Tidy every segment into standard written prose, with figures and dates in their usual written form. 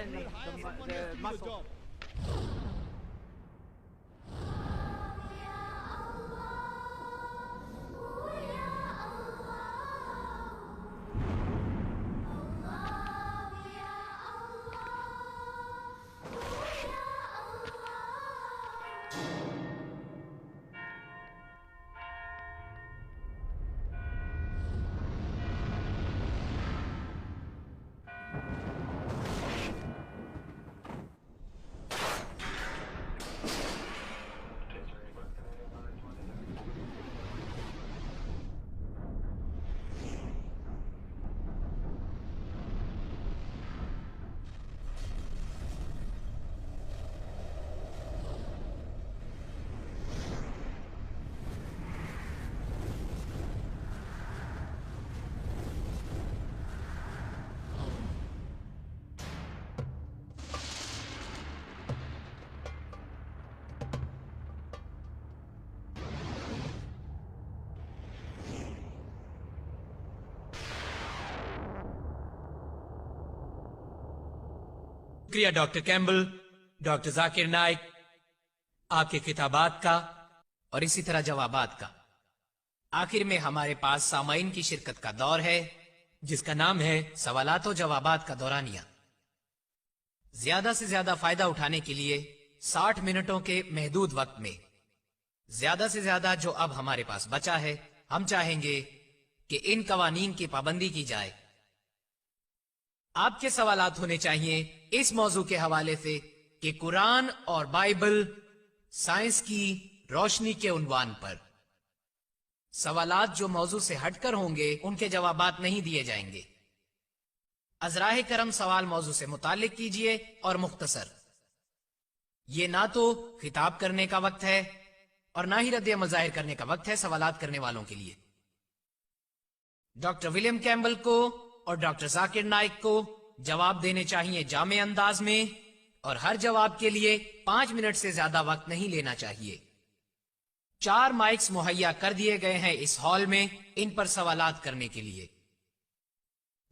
challenge the muscle. शुक्रिया doctor Campbell, doctor Zakir Naik, आपके खिताबात का और इसी तरह जवाबात का। आखिर में हमारे पास सामाइन की शिरकत का दौर है जिसका नाम है सवालात और जवाबात का दौरानिया। ज्यादा से ज्यादा फायदा उठाने के लिए 60 मिनटों के महदूद वक्त में ज्यादा से ज्यादा जो अब हमारे पास बचा है, हम चाहेंगे कि इन कवानीन की पाबंदी की जाए। आपके सवालात होने चाहिए इस मौजू के हवाले से कि कुरान और बाइबल साइंस की रोशनी के उन्वान पर। सवालात जो मौजू से हटकर होंगे उनके जवाबात नहीं दिए जाएंगे। अजराह करम सवाल मौजू से मुताल्लिक कीजिए और मुख्तसर। ये ना तो खिताब करने का वक्त है और ना ही रद्द-ए-अमल जाहिर करने का वक्त है सवालात करने वालों के लिए। डॉक्टर विलियम कैम्बल को और डॉक्टर जाकिर नाइक को जवाब देने चाहिए जामे अंदाज में और हर जवाब के लिए 5 मिनट से ज्यादा वक्त नहीं लेना चाहिए। 4 माइक्स मुहैया कर दिए गए हैं इस हॉल में इन पर सवालात करने के लिए।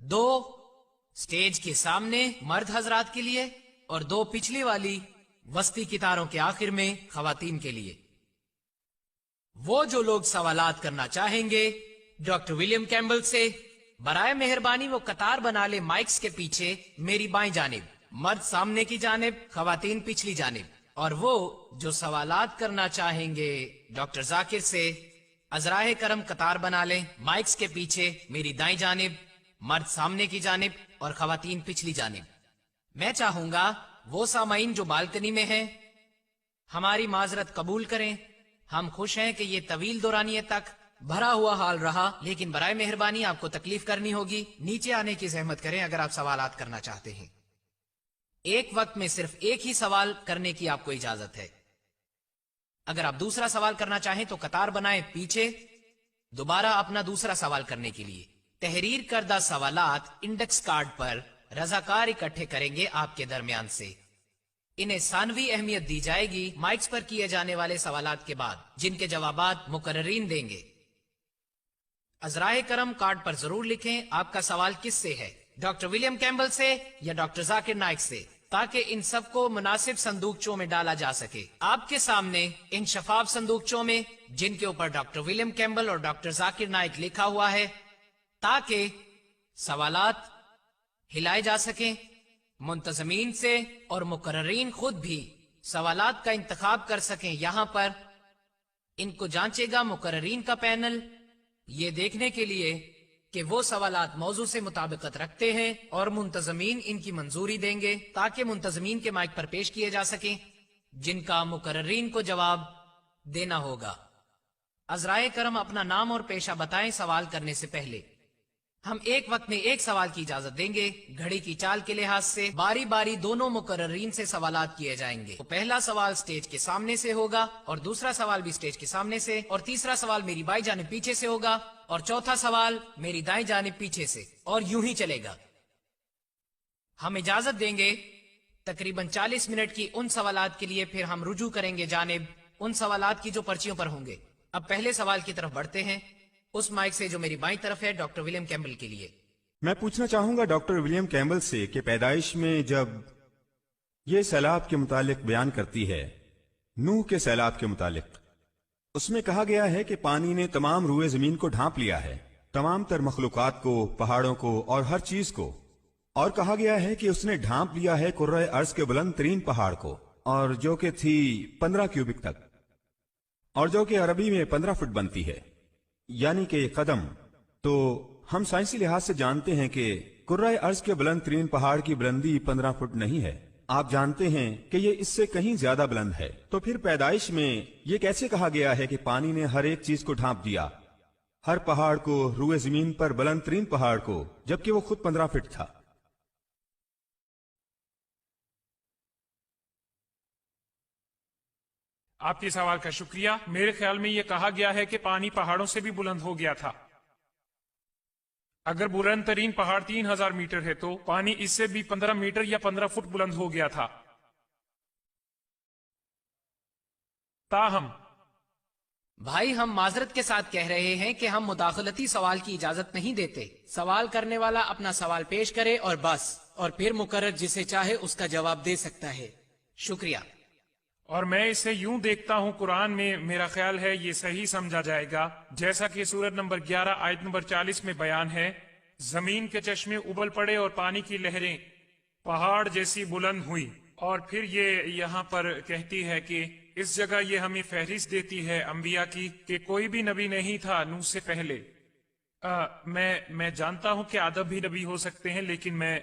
2 स्टेज के सामने मर्द हजरात के लिए और 2 पिछली वाली वस्ती कितारों के आखिर में खवातीन के लिए। वो जो लोग सवालात करना चाहेंगे डॉक्टर विलियम कैम्बल से, बराए मेहरबानी वो कतार बना ले माइक्स के पीछे मेरी बाईं जानिब, मर्द सामने की जानिब, खवातीन पिछली जानिब। और वो जो सवालात करना चाहेंगे डॉक्टर जाकिर से, अजराह करम कतार बना ले माइक्स के पीछे मेरी दाईं जानिब, मर्द सामने की जानिब और खवातीन पिछली जानिब। मैं चाहूंगा वो सामाइन जो बालकनी में हैं हमारी माजरत कबूल करें। हम खुश हैं कि ये तवील दौरानिये तक भरा हुआ हाल रहा, लेकिन बराए मेहरबानी आपको तकलीफ करनी होगी। नीचे आने की जहमत करें अगर आप सवालात करना चाहते हैं। एक वक्त में सिर्फ एक ही सवाल करने की आपको इजाजत है। अगर आप दूसरा सवाल करना चाहें तो कतार बनाएं पीछे दोबारा अपना दूसरा सवाल करने के लिए। तहरीर करदा सवालात इंडेक्स कार्ड पर रजाकार इकट्ठे करेंगे आपके दरमियान से। इन्हें सानवी अहमियत दी जाएगी माइक्स पर किए जाने वाले सवालात के बाद, जिनके जवाबात मुकर्ररीन देंगे। अजराए करम कार्ड पर जरूर लिखें आपका सवाल किससे है, डॉक्टर विलियम कैम्बल से या डॉक्टर जाकिर नाइक से, ताकि इन सबको मुनासिब संदूकचों में डाला जा सके। आपके सामने इन शफाफ संदूकचों में जिनके ऊपर डॉक्टर विलियम कैम्बल और डॉक्टर जाकिर नाइक लिखा हुआ है, ताकि सवालात हिलाए जा सके। मुंतजमीन से और मुकर्ररीन खुद भी सवालात का इंतखाब कर सकें। यहाँ पर इनको जांचेगा मुकर्ररीन का पैनल, ये देखने के लिए कि वो सवालात मौजू से मुताबिकत रखते हैं और मुंतजमीन इनकी मंजूरी देंगे ताकि मुंतजमीन के माइक पर पेश किए जा सकें, जिनका मुकर्ररीन को जवाब देना होगा। अजराए करम अपना नाम और पेशा बताएं सवाल करने से पहले। हम एक वक्त में एक सवाल की इजाजत देंगे। घड़ी की चाल के लिहाज से बारी बारी दोनों मुकर्ररीन से सवालात किए जाएंगे। तो पहला सवाल स्टेज के सामने से होगा और दूसरा सवाल भी स्टेज के सामने से, और तीसरा सवाल मेरी बाईं जानिब पीछे से होगा और चौथा सवाल मेरी दाईं जानिब पीछे से, और यूं ही चलेगा। हम इजाजत देंगे तकरीबन 40 मिनट की उन सवालात के लिए, फिर हम रुजू करेंगे जानिब उन सवालात की जो पर्चियों पर होंगे। अब पहले सवाल की तरफ बढ़ते हैं, उस माइक से जो मेरी बाईं तरफ है, डॉक्टर विलियम कैम्बल के लिए। मैं पूछना चाहूंगा डॉक्टर विलियम कैम्बल से कि पैदाइश में जब یہ سیلاب کے متعلق بیان کرتی ہے، نوح کے سیلاب کے متعلق۔ اس میں کہا گیا ہے کہ پانی نے تمام روئے زمین کو ڈھانپ لیا ہے، تمام تر مخلوقات کو، پہاڑوں کو اور ہر چیز کو، اور کہا گیا ہے کہ اس نے ڈھانپ لیا ہے کرۂ ارض کے بلند ترین پہاڑ کو، اور جو کہ تھی 15 کیوبک تک، اور جو کہ عربی میں 15 فٹ بنتی ہے، یعنی کہ قدم۔ تو ہم سائنسی لحاظ سے جانتے ہیں کہ کرۂ ارض کے بلند ترین پہاڑ کی بلندی 15 فٹ نہیں ہے، آپ جانتے ہیں کہ یہ اس سے کہیں زیادہ بلند ہے۔ تو پھر پیدائش میں یہ کیسے کہا گیا ہے کہ پانی نے ہر ایک چیز کو ڈھانپ دیا، ہر پہاڑ کو، روئے زمین پر بلند ترین پہاڑ کو، جبکہ وہ خود 15 فٹ تھا؟ آپ کے سوال کا شکریہ۔ میرے خیال میں یہ کہا گیا ہے کہ پانی پہاڑوں سے بھی بلند ہو گیا تھا۔ اگر بلند ترین پہاڑ 3000 میٹر ہے تو پانی اس سے بھی 15 میٹر یا 15 فٹ بلند ہو گیا تھا۔ تاہم بھائی، ہم معذرت کے ساتھ کہہ رہے ہیں کہ ہم مداخلتی سوال کی اجازت نہیں دیتے۔ سوال کرنے والا اپنا سوال پیش کرے اور بس، اور پھر مقرر جسے چاہے اس کا جواب دے سکتا ہے۔ شکریہ۔ اور میں اسے یوں دیکھتا ہوں، قرآن میں میرا خیال ہے یہ صحیح سمجھا جائے گا، جیسا کہ سورت نمبر 11 آیت نمبر 40 میں بیان ہے، زمین کے چشمے ابل پڑے اور پانی کی لہریں پہاڑ جیسی بلند ہوئی۔ اور پھر یہ یہاں پر کہتی ہے کہ اس جگہ یہ ہمیں فہرست دیتی ہے انبیاء کی کہ کوئی بھی نبی نہیں تھا نوح سے پہلے۔ میں جانتا ہوں کہ آدم بھی نبی ہو سکتے ہیں، لیکن میں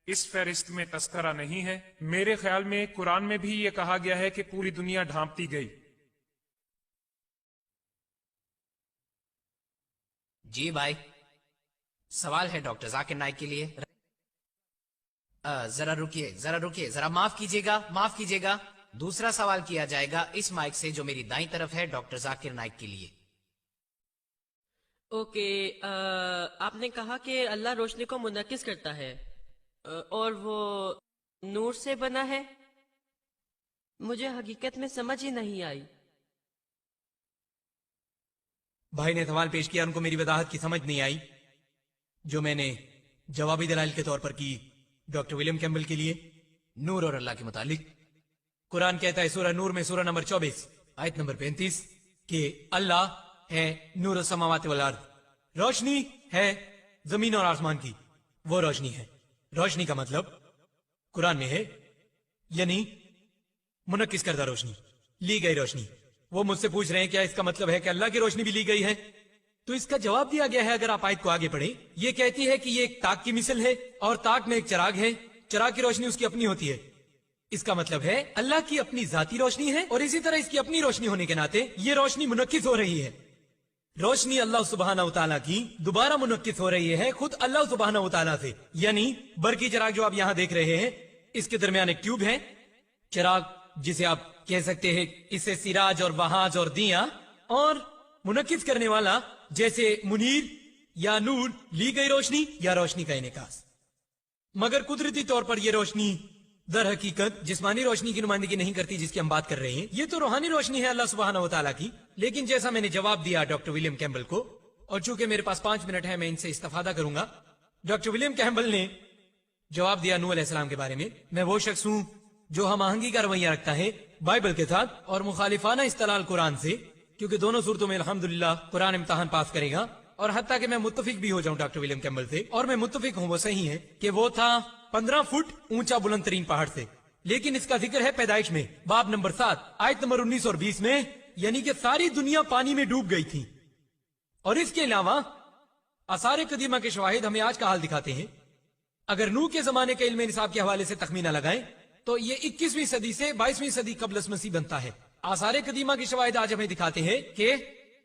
اس فہرست میں تذکرہ نہیں ہے۔ میرے خیال میں قرآن میں بھی یہ کہا گیا ہے کہ پوری دنیا ڈھانپتی گئی۔ جی بھائی، سوال ہے ڈاکٹر ذاکر نائک کے لیے۔ ذرا رکیے، ذرا معاف کیجیے گا۔ دوسرا سوال کیا جائے گا اس مائک سے جو میری دائیں طرف ہے، ڈاکٹر ذاکر نائک کے لیے۔ اوکے، آپ نے کہا کہ اللہ روشنی کو منعکس کرتا ہے اور وہ نور سے بنا ہے۔ مجھے حقیقت میں سمجھ ہی نہیں آئی۔ بھائی نے سوال پیش کیا، ان کو میری وضاحت کی سمجھ نہیں آئی جو میں نے جوابی دلائل کے طور پر کی ڈاکٹر ولیم کیمبل کے لیے۔ نور اور اللہ کے متعلق قرآن کہتا ہے سورہ نور میں سورہ نمبر 24 آیت نمبر 35 کہ اللہ ہے نور السماوات والارض، روشنی ہے زمین اور آسمان کی، وہ روشنی ہے۔ روشنی کا مطلب قرآن میں ہے یعنی منعکس کردہ روشنی، لی گئی روشنی۔ وہ مجھ سے پوچھ رہے ہیں کیا اس کا مطلب ہے کہ اللہ کی روشنی بھی لی گئی ہے؟ تو اس کا جواب دیا گیا ہے، اگر آپ آیت کو آگے پڑھیں، یہ کہتی ہے کہ یہ ایک تاک کی مثل ہے اور تاک میں ایک چراغ ہے، چراغ کی روشنی اس کی اپنی ہوتی ہے۔ اس کا مطلب ہے اللہ کی اپنی ذاتی روشنی ہے اور اسی طرح اس کی اپنی روشنی ہونے کے ناطے یہ روشنی منعکس ہو رہی ہے۔ روشنی اللہ سبحانہ وتعالیٰ کی دوبارہ منعکس ہو رہی ہے خود اللہ سبحانہ وتعالیٰ سے، یعنی برقی چراغ جو آپ یہاں دیکھ رہے ہیں، اس کے درمیان ایک ٹیوب ہے، چراغ جسے آپ کہہ سکتے ہیں اس سے سراج اور بہاج اور دیاں، اور منعکس کرنے والا جیسے منیر یا نور، لی گئی روشنی یا روشنی کا انعکاس۔ مگر قدرتی طور پر یہ روشنی در حقیقت جسمانی روشنی کی نمائندگی نہیں کرتی جس کی ہم بات کر رہے ہیں، یہ تو روحانی روشنی ہے اللہ سبحانہ وتعالیٰ کی۔ لیکن جیسا میں نے جواب دیا ڈاکٹر ولیم کیمبل کو، اور چونکہ میرے پاس 5 منٹ ہے میں ان سے استفادہ کروں گا۔ ڈاکٹر ولیم کیمبل نے جواب دیا نوح علیہ السلام کے بارے میں، میں وہ شخص ہوں جو ہم آہنگی کا رویہ رکھتا ہے بائبل کے ساتھ اور مخالفانہ استدلال قرآن سے، کیونکہ دونوں صورتوں میں الحمدللہ قرآن امتحان پاس کرے گا، اور حتیٰ کہ میں متفق بھی ہو جاؤں ڈاکٹر ولیم کیمبل سے، اور میں متفق ہوں وہ صحیح ہے کہ وہ تھا 15 فٹ اونچا بلند ترین پہاڑ سے۔ لیکن اس کا ذکر ہے پیدائش میں باب نمبر 7 آیت نمبر 19 اور 20 میں، یعنی کہ ساری دنیا پانی میں ڈوب گئی تھی۔ اور اس کے علاوہ آثار قدیمہ کے شواہد ہمیں آج کا حال دکھاتے ہیں۔ اگر نوح کے زمانے کے علم نصاب کے حوالے سے تخمینہ لگائیں تو یہ 21ویں صدی سے 22ویں صدی قبل از مسیح بنتا ہے۔ آثار قدیمہ کے شواہد آج ہمیں دکھاتے ہیں کہ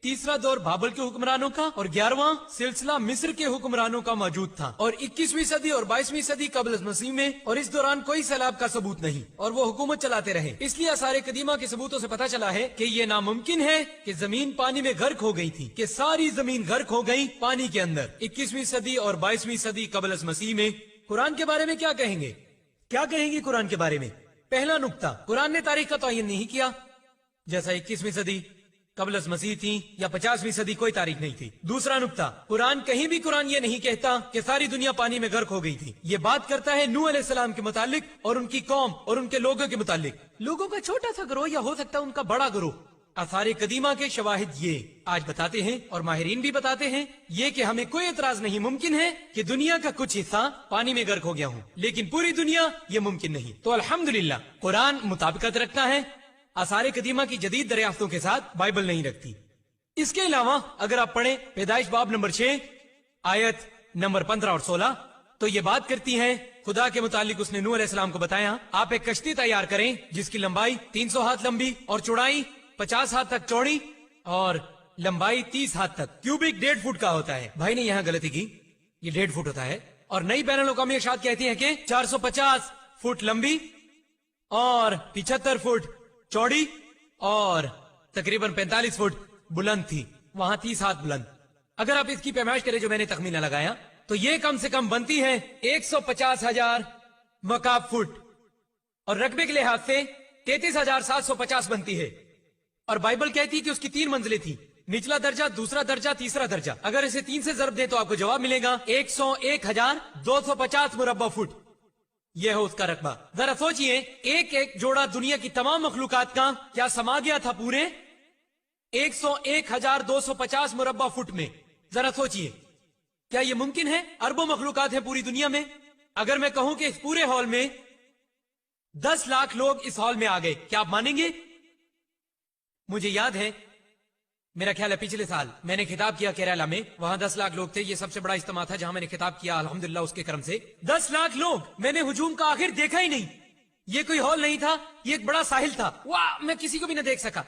تیسرا دور بابل کے حکمرانوں کا اور 11واں سلسلہ مصر کے حکمرانوں کا موجود تھا، اور 21ویں صدی اور 22ویں صدی قبل از مسیح میں، اور اس دوران کوئی سیلاب کا ثبوت نہیں، اور وہ حکومت چلاتے رہے۔ اس لیے آثار قدیمہ کے ثبوتوں سے پتہ چلا ہے کہ یہ ناممکن ہے کہ زمین پانی میں غرق ہو گئی تھی، کہ ساری زمین غرق ہو گئی پانی کے اندر 21ویں صدی اور 22ویں صدی قبل از مسیح میں۔ قرآن کے بارے میں کیا کہیں گے؟ کیا کہیں گے قرآن کے بارے میں؟ پہلا نقطہ، قرآن نے تاریخ کا تعین نہیں کیا، جیسا 21ویں صدی قبل از مسیح تھی یا 50ویں صدی کوئی تاریخ نہیں تھی. دوسرا نقطہ، قرآن کہیں بھی قرآن یہ نہیں کہتا کہ ساری دنیا پانی میں غرق ہو گئی تھی. یہ بات کرتا ہے نوح علیہ السلام کے متعلق اور ان کی قوم اور ان کے لوگوں کے متعلق. لوگوں کا چھوٹا سا گروہ یا ہو سکتا ہے ان کا بڑا گروہ. آثار قدیمہ کے شواہد یہ آج بتاتے ہیں اور ماہرین بھی بتاتے ہیں یہ کہ ہمیں کوئی اعتراض نہیں. ممکن ہے کہ دنیا کا کچھ حصہ پانی میں غرق ہو گیا ہوں لیکن پوری دنیا یہ ممکن نہیں. تو الحمدللہ قرآن مطابقت رکھتا ہے آثار قدیمہ کی جدید دریافتوں کے ساتھ، بائبل نہیں رکھتی. اس کے علاوہ اگر آپ پڑھیں پیدائش باب نمبر 6 آیت نمبر 15 اور 16 تو یہ بات کرتی ہے خدا کے متعلق. اس نے نوح علیہ السلام کو بتایا آپ ایک کشتی تیار کریں جس کی لمبائی 300 ہاتھ لمبی اور چوڑائی 50 ہاتھ تک چوڑی اور لمبائی 30 ہاتھ تک. کیوبک 1.5 فٹ کا ہوتا ہے. بھائی نے یہاں غلطی کی، یہ 1.5 فٹ ہوتا ہے. اور نئی بین الاقوامی ارشاد کہتی ہیں کہ 450 فٹ لمبی اور 75 فٹ چوڑی اور تقریباً 45 فٹ بلند تھی. وہاں 30 ہاتھ بلند. اگر آپ اس کی پیمائش کریں جو میں نے تخمینہ لگایا تو یہ کم سے کم بنتی ہے 150,000 مکعب فٹ اور رقبے کے لحاظ سے 33,750 بنتی ہے. اور بائبل کہتی ہے کہ اس کی 3 منزلیں تھی، نچلا درجہ، دوسرا درجہ، تیسرا درجہ. اگر اسے 3 سے ضرب دیں تو آپ کو جواب ملے گا 101,250 مربع فٹ. یہ ہے اس کا رقبہ. ذرا سوچئے ایک ایک جوڑا دنیا کی تمام مخلوقات کا کیا سما گیا تھا پورے 101,250 مربع فٹ میں. ذرا سوچئے کیا یہ ممکن ہے؟ اربوں مخلوقات ہیں پوری دنیا میں. اگر میں کہوں کہ اس پورے ہال میں 10 لاکھ لوگ اس ہال میں آ گئے، کیا آپ مانیں گے؟ مجھے یاد ہے میرا خیال ہے پچھلے سال میں نے خطاب کیا کیرالہ میں، وہاں 10 لاکھ لوگ تھے. یہ سب سے بڑا اجتماع تھا جہاں میں نے خطاب کیا الحمدللہ اس کے کرم سے. 10 لاکھ لوگ. میں نے ہجوم کا آخر دیکھا ہی نہیں. یہ کوئی ہال نہیں تھا، یہ ایک بڑا ساحل تھا. واہ، میں کسی کو بھی نہ دیکھ سکا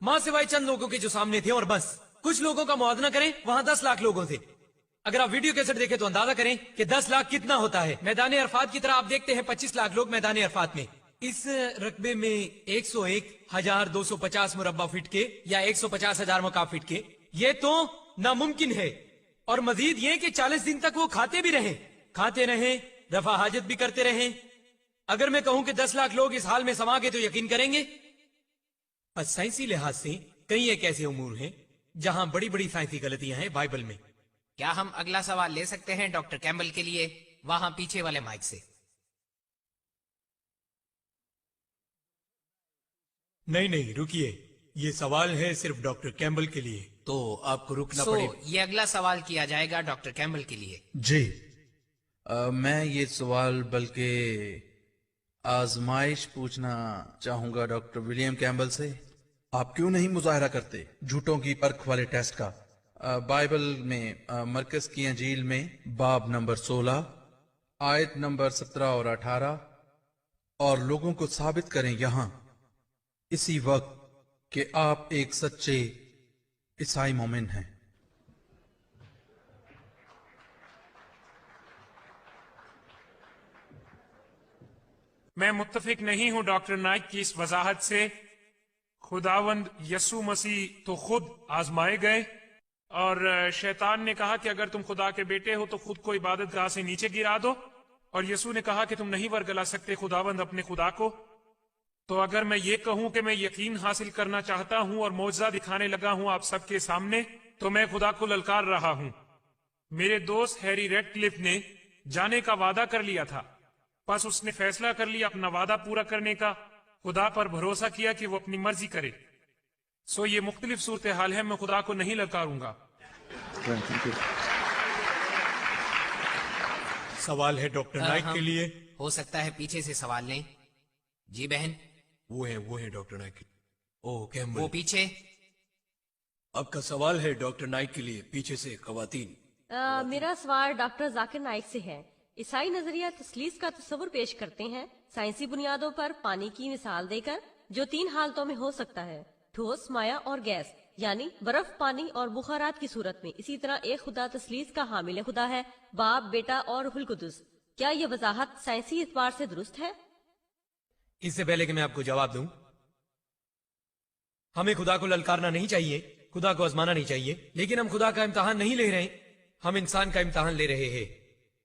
ماں سوائے چند لوگوں کے جو سامنے تھے اور بس. کچھ لوگوں کا موازنہ کریں، وہاں 10 لاکھ لوگوں تھے. اگر آپ ویڈیو کیسٹ دیکھیں تو اندازہ کریں کہ 10 لاکھ کتنا ہوتا ہے. میدان عرفات کی طرح آپ دیکھتے ہیں 25 لاکھ لوگ میدان عرفات میں. اس رقبے میں 101,250 مربع فٹ کے یا 150,000 مکعب فٹ کے یہ تو ناممکن ہے. اور مزید یہ کہ 40 دن تک وہ کھاتے بھی رہیں، کھاتے رہیں، رفع حاجت بھی کرتے رہیں. اگر میں کہوں کہ 10 لاکھ لوگ اس حال میں سما گئے تو یقین کریں گے؟ بس سائنسی لحاظ سے کئی ایک ایسے امور ہیں جہاں بڑی بڑی سائنسی غلطیاں ہیں بائبل میں. کیا ہم اگلا سوال لے سکتے ہیں ڈاکٹر کیمبل کے لیے؟ وہاں پیچھے والے مائک سے. نہیں رکیے، یہ سوال ہے صرف ڈاکٹر کیمبل کے لیے تو آپ کو رکنا پڑے. یہ اگلا سوال کیا جائے گا ڈاکٹر کیمبل کے لیے. جی میں یہ سوال بلکہ آزمائش پوچھنا چاہوں گا ڈاکٹر ولیم کیمبل سے. آپ کیوں نہیں مظاہرہ کرتے جھوٹوں کی پرکھ والے ٹیسٹ کا؟ بائبل میں مرکز کی انجیل میں باب نمبر 16 آیت نمبر 17 اور 18 اور لوگوں کو ثابت کریں یہاں اسی وقت کہ آپ ایک سچے عیسائی مومن ہیں. میں متفق نہیں ہوں ڈاکٹر نائک کی اس وضاحت سے. خداوند یسوع مسیح تو خود آزمائے گئے اور شیطان نے کہا کہ اگر تم خدا کے بیٹے ہو تو خود کو عبادت گاہ سے نیچے گرا دو، اور یسوع نے کہا کہ تم نہیں ورگلا سکتے خداوند اپنے خدا کو. تو اگر میں یہ کہوں کہ میں یقین حاصل کرنا چاہتا ہوں اور معجزہ دکھانے لگا ہوں آپ سب کے سامنے تو میں خدا کو للکار رہا ہوں. میرے دوست ہیری ریڈ کلف نے جانے کا وعدہ کر لیا تھا، بس اس نے فیصلہ کر لیا اپنا وعدہ پورا کرنے کا، خدا پر بھروسہ کیا کہ وہ اپنی مرضی کرے. سو یہ مختلف صورتحال ہے، میں خدا کو نہیں للکاروں گا. سوال ہے ڈاکٹر نائک کے لیے. ہو سکتا ہے پیچھے سے سوال لیں. جی بہن. وہ ہے ڈاکٹر نائک. او کیمبل وہ پیچھے. آپ کا سوال ہے ڈاکٹر نائک کے لیے پیچھے سے خواتین. میرا سوال ڈاکٹر ذاکر نائک سے ہے. عیسائی نظریہ تثلیث کا تصور پیش کرتے ہیں سائنسی بنیادوں پر پانی کی مثال دے کر جو 3 حالتوں میں ہو سکتا ہے، ٹھوس، مائع اور گیس، یعنی برف، پانی اور بخارات کی صورت میں. اسی طرح ایک خدا تثلیث کا حامل خدا ہے، باپ، بیٹا اور روح القدس. کیا یہ وضاحت سائنسی اعتبار سے درست ہے؟ اس سے پہلے کہ میں آپ کو جواب دوں، ہمیں خدا کو للکارنا نہیں چاہیے، خدا کو آزمانا نہیں چاہیے، لیکن ہم خدا کا امتحان نہیں لے رہے، ہم انسان کا امتحان لے رہے ہیں.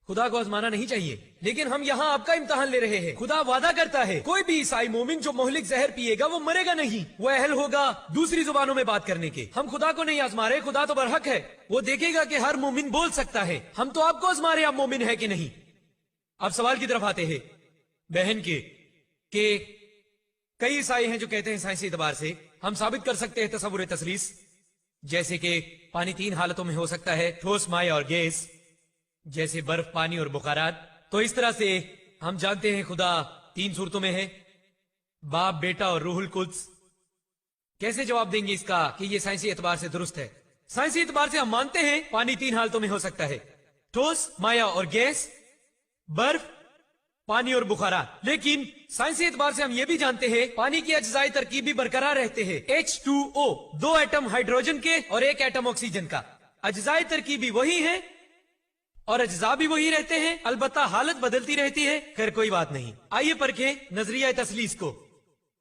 खुदा को आजमाना नहीं चाहिए, लेकिन हम यहाँ आपका इम्तहान ले रहे हैं। खुदा वादा करता है कोई भी ईसाई मोमिन जो मोहलिक जहर पिएगा वो मरेगा नहीं, वो अहल होगा दूसरी जुबानों में बात करने के। हम खुदा को नहीं आजमा रहे, खुदा तो बरहक है, वो देखेगा कि हर मोमिन बोल सकता है। हम तो आपको आजमा रहे, आप मोमिन है कि नहीं। अब सवाल की तरफ आते हैं बहन के, कई ईसाई हैं जो कहते हैं साइंसी एतबार से हम साबित कर सकते हैं तसव्वुर तसलीस, जैसे कि पानी 3 हालतों में हो सकता है, ठोस, माय और गैस, जैसे बर्फ, पानी और बुखारात। तो इस तरह से हम जानते हैं खुदा 3 सूरतों में है, बाप, बेटा और रूहुल कुद्स। कैसे जवाब देंगे इसका कि ये साइंसी एतबार से दुरुस्त है? साइंसी एतबार से हम मानते हैं पानी 3 हालतों में हो सकता है, ठोस, माया और गैस, बर्फ, पानी और बुखारात। लेकिन साइंसी एतबार से हम ये भी जानते हैं पानी की अज्जाई तरकीब भी बरकरार रहते हैं। H2O, 2 एटम हाइड्रोजन के और 1 एटम ऑक्सीजन का। अज्जाई तरकीब भी वही है और अज्जा भी वही रहते हैं, अलबत्ता हालत बदलती रहती है। खैर कोई बात नहीं, आइए परखे नजरिया तसलीस को।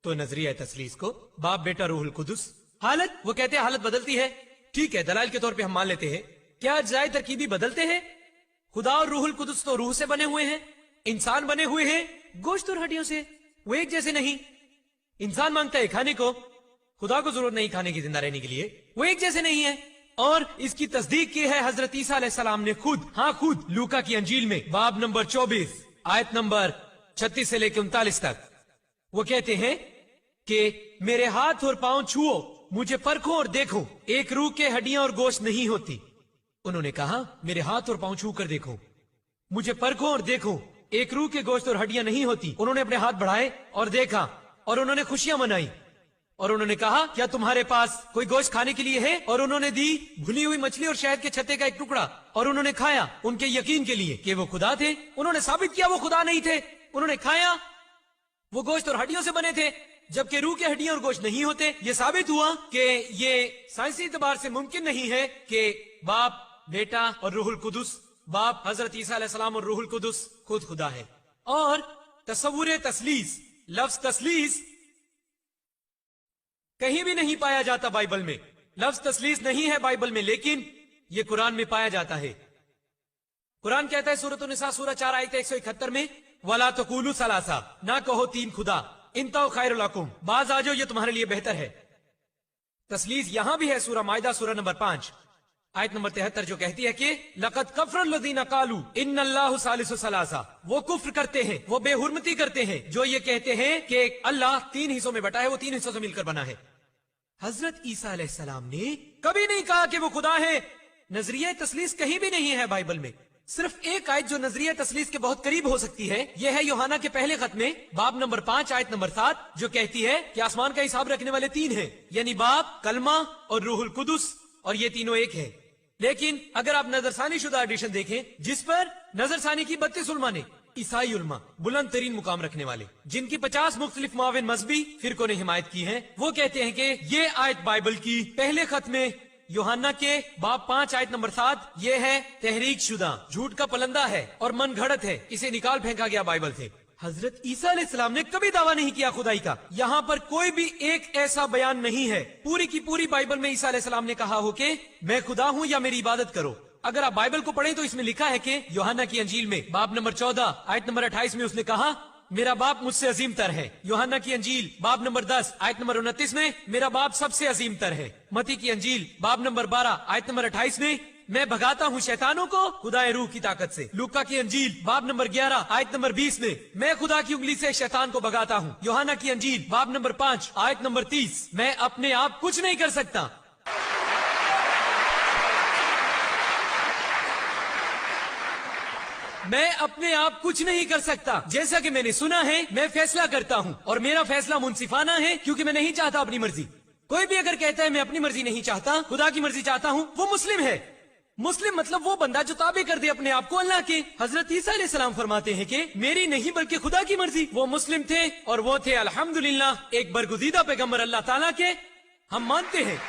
तो नजरिया तसलीस को बाप, बेटा, रूहुल कुदुस। हालत, वो कहते हैं हालत बदलती है, ठीक है, दलाल के तौर पे हम मान लेते हैं। क्या अज्जाई तरकीबी बदलते हैं? खुदा और रूहुल कुदुस तो रूह से बने हुए हैं, इंसान बने हुए हैं गोश्त और हड्डियों से, वो एक जैसे नहीं। इंसान मांगता है खाने को, खुदा को जरूरत नहीं खाने की जिंदा रहने के लिए, वो एक जैसे नहीं है। और इसकी तस्दीक की है हजरत ईसा अलैहिस्सलाम ने खुद, हाँ खुद, लूका की अंजील में बाब नंबर 24 आयत नंबर 36 से लेकर 39 तक वो कहते हैं कि मेरे हाथ और पांव छुओ, मुझे परखो और देखो, एक रूह के हड्डियां और गोश्त नहीं होती। उन्होंने कहा मेरे हाथ और पांव छू कर देखो, मुझे परखो और देखो, एक रूह के गोश्त और हड्डियां नहीं होती। उन्होंने अपने हाथ बढ़ाए और देखा और उन्होंने खुशियां मनाई और उन्होंने कहा क्या तुम्हारे पास कोई गोश्त खाने के लिए है? और उन्होंने दी भुनी हुई मछली और शहद के छत्ते का एक टुकड़ा और उन्होंने खाया, उनके यकीन के लिए कि वो खुदा थे। उन्होंने साबित किया वो खुदा नहीं थे, उन्होंने खाया, वो गोश्त और हड्डियों से बने थे, जबकि रूह के हड्डियां और गोश्त नहीं होते। ये साबित हुआ कि ये साइंसी एतबार से मुमकिन नहीं है कि बाप, बेटा और रूहुल कुदुस, बाप हजरत ईसा अलैहिस्सलाम और रूहुल कुदुस खुद खुदा है। और तसव्वुर तसलीस, लफ्ज तसलीस कहीं भी नहीं पाया जाता बाइबल में, लफ्ज तसलीस नहीं है बाइबल में, लेकिन ये कुरान में पाया जाता है। कुरान कहता है सूरत निसा सूरह 4 आयत 171 में, वला तक़ूलू सलासा, ना कहो 3 खुदा, इंतौ खैरुल लकुम, बाज आ जाओ ये तुम्हारे लिए बेहतर है। तसलीस यहां भी है सूरह माइदा सूरह नंबर 5 आयत नंबर 73 जो कहती है कि लक़द कफ़रल लज़ीना क़ालू इन्नल्लाहु सालिसु सलासा, वो कुफ्र करते हैं, वो बेहुरमती करते हैं जो ये कहते हैं कि अल्लाह 3 हिस्सों में बटा है, वो 3 हिस्सों से मिलकर बना है। हजरत ईसा अलैहिस्सलाम ने कभी नहीं कहा कि वो खुदा है। नजरिया तसलीस कहीं भी नहीं है बाइबल में। सिर्फ एक आयत जो नजरिया तसलीस के बहुत करीब हो सकती है, यह है यूहन्ना के पहले खत में बाब नंबर 5 आयत नंबर 7 जो कहती है कि आसमान का हिसाब रखने वाले 3 हैं, यानी बाप, कलमा और रूहुल कुदुस, और ये तीनों एक है। लेकिन अगर आप नजरसानी शुदा एडिशन देखें, जिस पर नजरसानी की 32 उलमा ने, ईसाई उलमा, बुलंद तरीन मुकाम रखने वाले, जिनकी 50 मुख्तलिफ मुआविन मजहबी फिरकों ने हिमायत की है, वो कहते हैं कि ये आयत बाइबल की पहले खत में यूहन्ना के बाब 5 आयत नंबर 7 ये है तहरीक शुदा, झूठ का पलंदा है और मन घड़त है, इसे निकाल फेंका गया बाइबल से। हजरत ईसा अलैहिस्सलाम ने कभी दावा नहीं किया खुदाई का। यहाँ पर कोई भी एक ऐसा बयान नहीं है पूरी की पूरी बाइबल में ईसा अलैहिस्सलाम ने कहा हो कि मैं खुदा हूँ या मेरी इबादत करो। अगर आप बाइबल को पढ़ें तो इसमें लिखा है कि यूहन्ना की अंजील में बाब नंबर 14 आयत नंबर 28 में उसने कहा मेरा बाप मुझसे अजीम तर है। यूहन्ना की अंजील बाब नंबर 10 आयत नंबर 29 में मेरा बाप सबसे अजीम तर है। मती की अंजील बाब नंबर 12 आयत नंबर 28 में मैं भगाता हूँ शैतानों को खुदाए रूह की ताकत से। लूका की अंजील बाब नंबर 11 आयत नंबर 20 में मैं खुदा की उंगली से शैतान को भगाता हूँ। यूहन्ना की अंजील बाब नंबर 5 आयत नंबर 30 मैं अपने आप कुछ नहीं कर सकता। मैं अपने आप कुछ नहीं कर सकता, जैसा कि मैंने सुना है मैं फैसला करता हूँ और मेरा फैसला मुनसिफाना है क्योंकि मैं नहीं चाहता अपनी मर्जी। कोई भी अगर कहता है मैं अपनी मर्जी नहीं चाहता, खुदा की मर्जी चाहता हूँ, वो मुस्लिम है। मुस्लिम मतलब वो बंदा जो ताबे कर दे अपने आप को अल्लाह के। हजरत ईसा अलैहिस्सलाम फरमाते हैं कि मेरी नहीं बल्कि खुदा की मर्जी। वो मुस्लिम थे और वो थे अल्हम्दुलिल्लाह एक बरगुज़ीदा पैगम्बर अल्लाह ताला के। हम मानते हैं,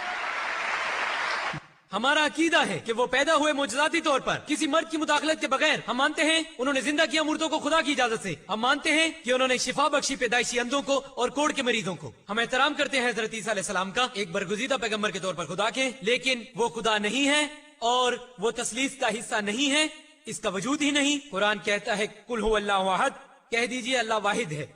हमारा अकीदा है कि वो पैदा हुए मुजज़ाती तौर पर किसी मर्द की मुदाखलत के बगैर। हम मानते हैं उन्होंने जिंदा किया मुर्दों को खुदा की इजाजत से। हम मानते हैं कि उन्होंने शिफा बख्शी पैदाइशी अंधों को और कोढ़ के मरीजों को। हम एहतराम करते हैं हजरत ईसा अलैहिस्सलाम का एक बरगुज़ीदा पैगम्बर के तौर पर खुदा के, लेकिन वो खुदा नहीं है और वो तसलीस का हिस्सा नहीं है। इसका वजूद ही नहीं। कुरान कहता है कुल हु अल्लाहु अहद, कह दीजिए अल्लाह वाहिद है।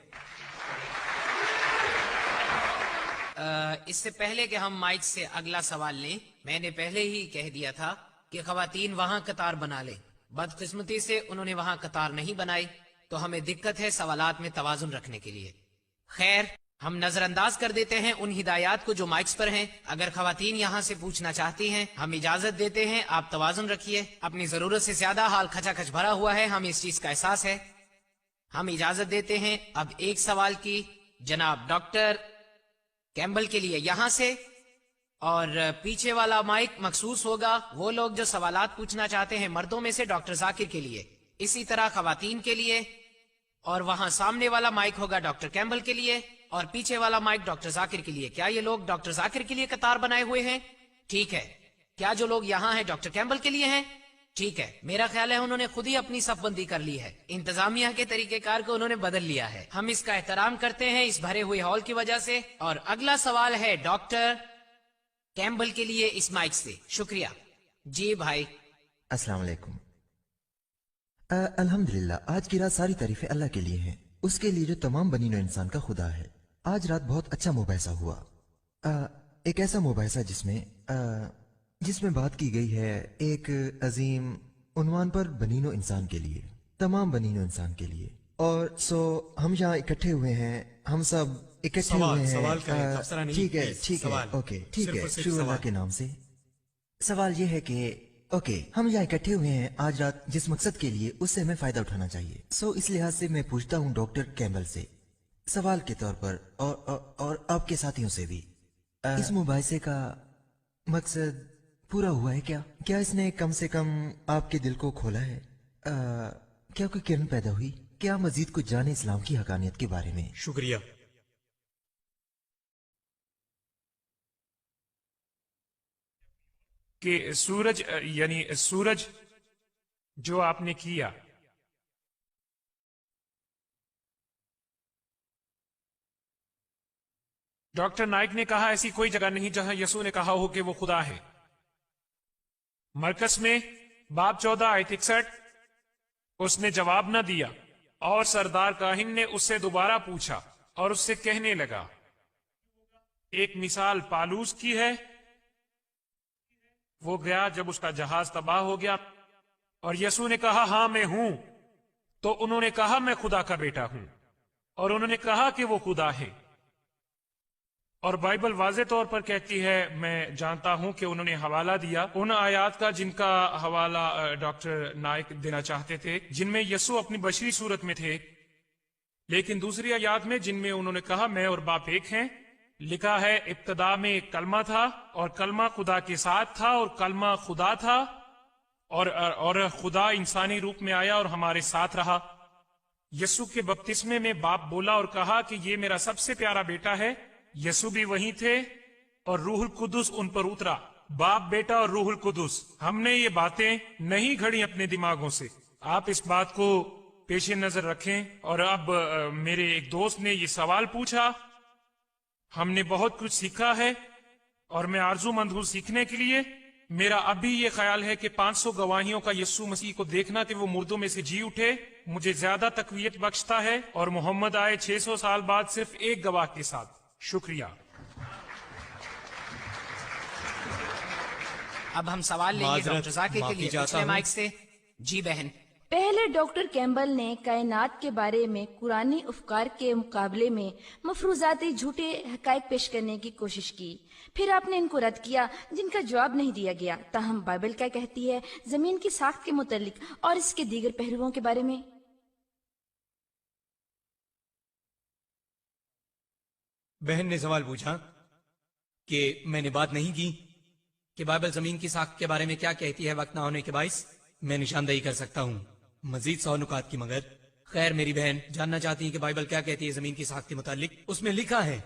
इससे पहले कि हम माइक से अगला सवाल लें, मैंने पहले ही कह दिया था कि खवातीन वहां कतार बना ले। बदकिस्मती से उन्होंने वहां कतार नहीं बनाई, तो हमें दिक्कत है सवालात में तवाजुन रखने के लिए। खैर, हम नजरअंदाज कर देते हैं उन हिदायत को जो माइक्स पर हैं। अगर खवातीन यहाँ से पूछना चाहती हैं, हम इजाजत देते हैं, आप तवाजुन रखिए। अपनी जरूरत से ज्यादा हाल खचाखच भरा हुआ है, हमें इस चीज का एहसास है। हम इजाजत देते हैं अब एक सवाल की जनाब डॉक्टर कैम्बल के लिए यहाँ से, और पीछे वाला माइक मखसूस होगा वो लोग जो सवालात पूछना चाहते हैं मर्दों में से डॉक्टर जाकिर के लिए, इसी तरह खवातीन के लिए, और वहां सामने वाला माइक होगा डॉक्टर कैम्बल के लिए, और पीछे वाला माइक डॉक्टर जाकिर के लिए। क्या ये लोग डॉक्टर जाकिर के लिए कतार बनाए हुए हैं? ठीक है। क्या जो लोग यहाँ हैं डॉक्टर कैम्बल के लिए हैं? ठीक है। मेरा ख्याल है उन्होंने खुद ही अपनी सफबंदी कर ली है, इंतजामिया के तरीकेकार को उन्होंने बदल लिया है। हम इसका एहतराम करते हैं इस भरे हुए हॉल की वजह से। और अगला सवाल है डॉक्टर कैम्बल के लिए इस माइक से। शुक्रिया। जी भाई। अस्सलाम वालेकुम। अल्हम्दुलिल्लाह, आज की रात सारी तारीफें अल्लाह के लिए हैं, उसके लिए जो तमाम बनीनो इंसान का खुदा है। आज रात बहुत अच्छा मुबाहिसा हुआ, एक ऐसा मुबाहिसा जिसमें बात की गई है एक अजीम उन्वान पर बनीनो इंसान के लिए, तमाम बनीनो इंसान के लिए। और हम यहाँ इकट्ठे हुए हैं, हम सब इकट्ठे हुए हैं। ठीक है, ओके, ठीक है, शुरू अल्लाह के नाम से। सवाल ये है कि हम यहाँ इकट्ठे हुए हैं आज रात जिस मकसद के लिए, उससे हमें फायदा उठाना चाहिए। इस लिहाज से मैं पूछता हूँ डॉक्टर कैम्बल से सवाल के तौर पर, और आपके साथियों से भी, इस मुबाहिसे का मकसद पूरा हुआ है क्या? क्या इसने कम से कम आपके दिल को खोला है? क्या कोई किरण पैदा हुई? क्या मजीद कुछ जाने इस्लाम की हकानियत के बारे में? शुक्रिया। कि सूरज जो आपने किया, डॉक्टर नाइक ने कहा ऐसी कोई जगह नहीं जहां यसू ने कहा हो कि वो खुदा है। मरकस में बाब 14 आयत 61, उसने जवाब न दिया और सरदार काहिन ने उससे दोबारा पूछा और उससे कहने लगा, एक मिसाल पालूस की है। वो गया जब उसका जहाज तबाह हो गया और यसू ने कहा हां मैं हूं, तो उन्होंने कहा मैं खुदा का बेटा हूं, और उन्होंने कहा कि वो खुदा है। और बाइबल वाज़े तौर पर कहती है, मैं जानता हूं कि उन्होंने हवाला दिया उन आयात का जिनका हवाला डॉक्टर नाइक देना चाहते थे, जिनमें यसू अपनी बशरी सूरत में थे, लेकिन दूसरी आयात में जिनमें उन्होंने कहा मैं और बाप एक हैं, लिखा है इब्तदा में एक कलमा था और कलमा खुदा के साथ था और कलमा खुदा था और खुदा इंसानी रूप में आया और हमारे साथ रहा। यसू के बपतिस्मे में बाप बोला और कहा कि ये मेरा सबसे प्यारा बेटा है। यसू भी वहीं थे और रूहुल कुदुस उन पर उतरा। बाप, बेटा और रूहुल कुदुस, हमने ये बातें नहीं घड़ी अपने दिमागों से। आप इस बात को पेश नजर रखें। और अब मेरे एक दोस्त ने ये सवाल पूछा, हमने बहुत कुछ सीखा है और मैं आरजूमंद हूं सीखने के लिए। मेरा अभी ये ख्याल है कि 500 गवाहियों का यीशु मसीह को देखना कि वो मुर्दों में से जी उठे मुझे ज्यादा तकवीयत बख्शता है, और मोहम्मद आए 600 साल बाद सिर्फ एक गवाह के साथ। शुक्रिया। अब हम सवाल लेंगे डॉक्टर जाकिर के लिए पिछले माइक से। जी बहन। पहले डॉक्टर कैम्बल ने कायनात के बारे में कुरानी अफकार के मुकाबले में मफरूजाती झूठे हकायक पेश करने की कोशिश की, फिर आपने इनको रद्द किया जिनका जवाब नहीं दिया गया। ताहम बाइबल क्या कहती है जमीन की साख्त के मुतालिक और इसके दीगर पहलुओं के बारे में? बहन ने सवाल पूछा कि मैंने बात नहीं की कि बाइबल जमीन की साख्त के बारे में क्या कहती है। वक्त ना होने के बाइस मैं निशानदही कर सकता हूँ मजीद 100 नुकात की, मगर खैर मेरी बहन जानना चाहती है कि बाइबल क्या कहती है जमीन की साख्त के मुतालिक। उसमें लिखा है,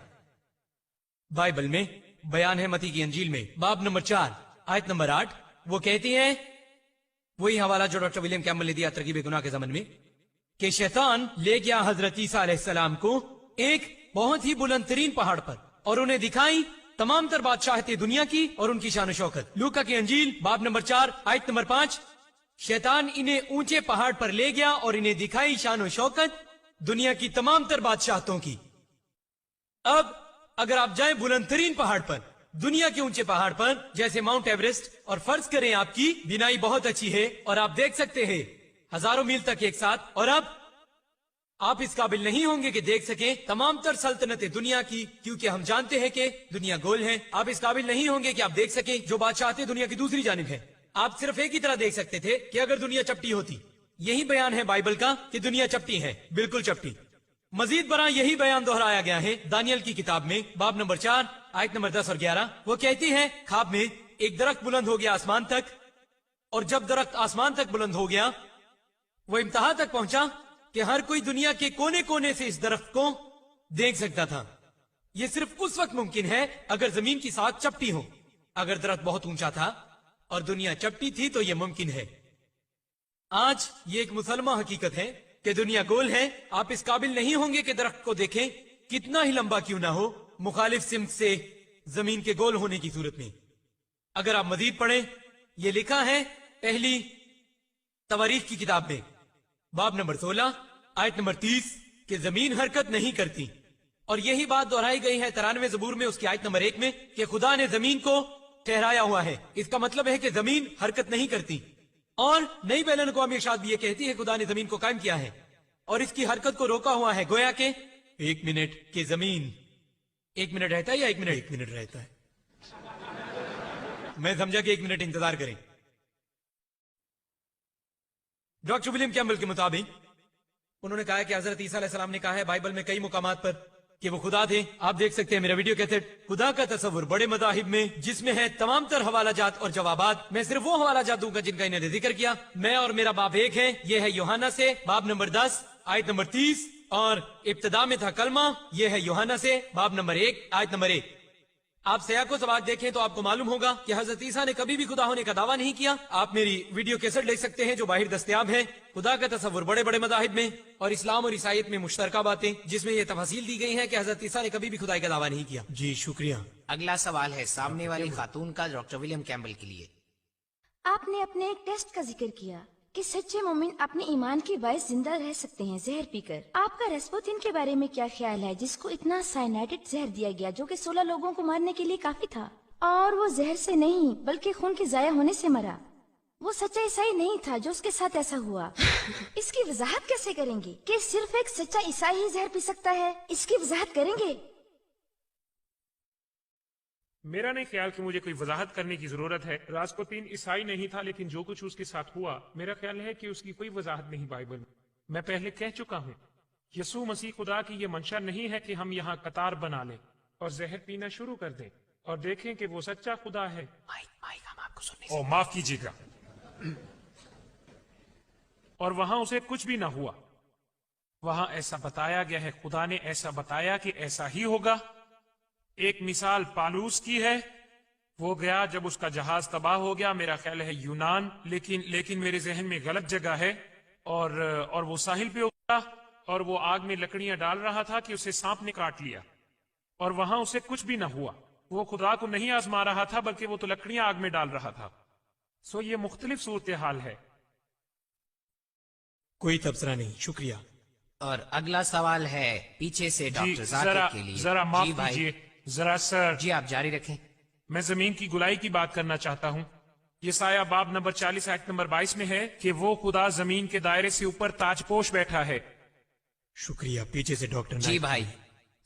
बाइबल में बयान है मती की अंजील में बाब नंबर 4 आयत नंबर 8, वो कहती है, वही हवाला जो डॉक्टर विलियम कैम्बल ने दिया तरकीब गुनाह के ज़मन में, कि शैतान ले गया हजरत ईसा अलैहिस्सलाम को एक बहुत ही बुलंद तरीन पहाड़ पर और उन्हें दिखाई तमाम तर बादशाहते दुनिया की और उनकी शान शौकत। लूका की अंजील बाब नंबर 4 आयत नंबर 5, शैतान इन्हें ऊंचे पहाड़ पर ले गया और इन्हें दिखाई शान और शौकत दुनिया की तमाम तर बादशाहतों की। अब अगर आप जाएं बुलंदतरीन पहाड़ पर, दुनिया के ऊंचे पहाड़ पर जैसे माउंट एवरेस्ट, और फर्ज करें आपकी बिनाई बहुत अच्छी है और आप देख सकते हैं हजारों मील तक एक साथ, और अब आप इस काबिल नहीं होंगे कि देख सकें तमाम तर सल्तनतें दुनिया की, क्योंकि हम जानते हैं कि दुनिया गोल है। आप इस काबिल नहीं होंगे कि आप देख सकें जो बादशाह थे दुनिया की दूसरी जानिब है। आप सिर्फ एक ही तरह देख सकते थे कि अगर दुनिया चपटी होती। यही बयान है बाइबल का कि दुनिया चपटी है, बिल्कुल चपटी। मजीद बरा यही बयान दोहराया गया है दानियल की किताब में, बाब नंबर 4 आयत नंबर 10 और 11। वो कहती है ख्वाब में एक दरख्त बुलंद हो गया आसमान तक, और जब दरख्त आसमान तक बुलंद हो गया वो इंतहा तक पहुंचा कि हर कोई दुनिया के कोने कोने से इस दरख्त को देख सकता था। ये सिर्फ उस वक्त मुमकिन है अगर जमीन की साख चपटी हो। अगर दरख्त बहुत ऊंचा था और दुनिया चपटी थी तो ये मुमकिन है। आज ये एक मुसलमा हकीकत है कि दुनिया गोल है। आप इस काबिल नहीं होंगे कि दरख्त को देखें, कितना ही लंबा क्यों ना हो, मुखालिफ सिमत से जमीन के गोल होने की सूरत में। अगर आप मजीद पढ़ें, ये लिखा है पहली तवारीख की किताब में, बाब नंबर 16 आयत नंबर 30 कि जमीन हरकत नहीं करती, और यही बात दोहराई गई है 93 ज़बूर में उसकी आयत नंबर 1 में कि खुदा ने जमीन को ठहराया हुआ है। इसका मतलब है कि जमीन हरकत नहीं करती। और नई बैन अक़वामी इरशाद भी ये कहती है खुदा ने जमीन को कायम किया है और इसकी हरकत को रोका हुआ है, गोया के 1 मिनट की जमीन 1 मिनट रहता है या 1 मिनट 1 मिनट रहता है। मैं समझा कि 1 मिनट इंतजार करें। डॉक्टर विलियम कैम्बल के मुताबिक उन्होंने कहा कि हजरत ईसा अलैहिस्सलाम ने कहा है बाइबल में कई मुकामात पर कि वो खुदा थे। आप देख सकते हैं मेरा वीडियो कैसेट खुदा का तस्वुर बड़े मदाहिब में, जिसमें है तमाम तर हवालाजात और जवाबात। मैं सिर्फ वो हवालाजात दूंगा जिनका इन्होंने जिक्र किया। मैं और मेरा बाप एक है। ये है यूहन्ना से बाब नंबर 10 आयत नंबर 30, और इब्तिदा में था कलमा। ये है यूहन्ना से बाब नंबर 1 आयत नंबर 1। आप सयाह को सवाल देखें तो आपको मालूम होगा कि हजरत ईसा ने कभी भी खुदा होने का दावा नहीं किया। आप मेरी वीडियो कैसेट ले सकते हैं जो बाहर दस्तयाब है, खुदा का तस्वुर बड़े बड़े मदाहिब में और इस्लाम और ईसाईयत में मुश्तरका बातें, जिसमें ये तफसील दी गई है कि हजरत ईसा ने कभी भी खुदाई का दावा नहीं किया। जी शुक्रिया। अगला सवाल है सामने वाली खातून का डॉक्टर विलियम कैम्बल के लिए। आपने अपने एक टेस्ट का जिक्र किया कि सच्चे मोमिन अपने ईमान के बायस जिंदा रह सकते हैं जहर पीकर। आपका रेस्पुतिन के बारे में क्या ख्याल है, जिसको इतना साइनाइडेड जहर दिया गया जो कि 16 लोगों को मारने के लिए काफी था, और वो जहर से नहीं बल्कि खून के जाया होने से मरा। वो सच्चा ईसाई नहीं था जो उसके साथ ऐसा हुआ। इसकी वजाहत कैसे करेंगे कि सिर्फ एक सच्चा ईसाई ही जहर पी सकता है? इसकी वजाहत करेंगे? मेरा नहीं ख्याल कि मुझे कोई वजाहत करने की जरूरत है। रास्पुतीन ईसाई नहीं था, लेकिन जो कुछ उसके साथ हुआ मेरा ख्याल है कि उसकी कोई वजाहत नहीं बाइबल में। मैं पहले कह चुका हूँ, यसू मसीह खुदा की ये मंशा नहीं है कि हम यहाँ कतार बना लें और जहर पीना शुरू कर दें और देखें कि वो सच्चा खुदा है। हम आपको सुनने ओ माफ कीजिएगा। और वहां उसे कुछ भी ना हुआ। वहां ऐसा बताया गया है, खुदा ने ऐसा बताया कि ऐसा ही होगा। एक मिसाल पालूस की है। वो गया जब उसका जहाज तबाह हो गया, मेरा ख्याल है यूनान, लेकिन मेरे जहन में गलत जगह है। और वो साहिल पे उतरा और वो आग में लकड़ियां डाल रहा था कि उसे सांप ने काट लिया, और वहां उसे कुछ भी ना हुआ। वो खुदा को नहीं आजमा रहा था बल्कि वो तो लकड़ियां आग में डाल रहा था। सो ये मुख्तलिफ सूरत हाल है। कोई तबसरा नहीं, शुक्रिया। और अगला सवाल है पीछे से डॉक्टर जाकिर के लिए। जरा माफ जी भाई। कीजिए, जरा सर। जी आप जारी रखें। मैं जमीन की गुलाई की बात करना चाहता हूँ। ये साया बाब नंबर 40 आयत नंबर 22 में है कि वो खुदा जमीन के दायरे से ऊपर ताजपोश बैठा है। शुक्रिया। पीछे से डॉक्टर जी भाई,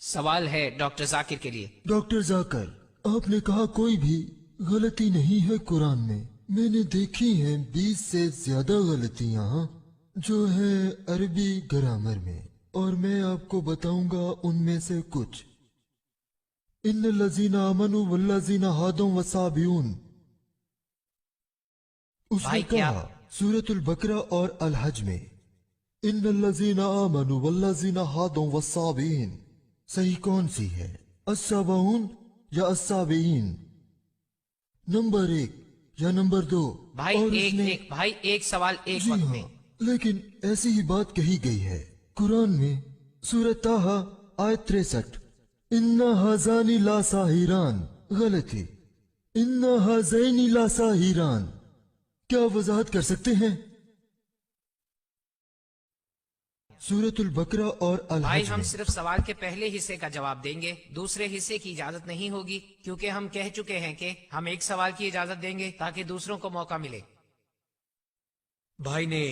सवाल है डॉक्टर जाकिर के लिए। डॉक्टर जाकिर, आपने कहा कोई भी गलती नहीं है कुरान में। मैंने देखी है 20 से ज्यादा गलतियाँ जो है अरबी ग्रामर में, और मैं आपको बताऊंगा उनमें से कुछ। इन लजीना अमनु वल्लजीना हादों वसाबियून, उसने कहा सूरतुल बकरा और अल हज में, इन लजीना अमनु वल्लजीना हादों वसाबीन। सही कौन सी है, अस्साबाउन या अस्साबीन? नंबर 1 या नंबर 2? भाई एक सवाल एक वक्त में। लेकिन ऐसी ही बात कही गई है कुरान में, सूरह ताहा आयत 63, इन्ना हाजानी ला साहिरान। गलती, इन्ना हाजैनी ला साहिरान। क्या वजाहत कर सकते हैं? सूरतुल बकरा और अल भाई हज हम में सिर्फ सवाल के पहले हिस्से का जवाब देंगे, दूसरे हिस्से की इजाजत नहीं होगी, क्योंकि हम कह चुके हैं कि हम एक सवाल की इजाजत देंगे ताकि दूसरों को मौका मिले। भाई ने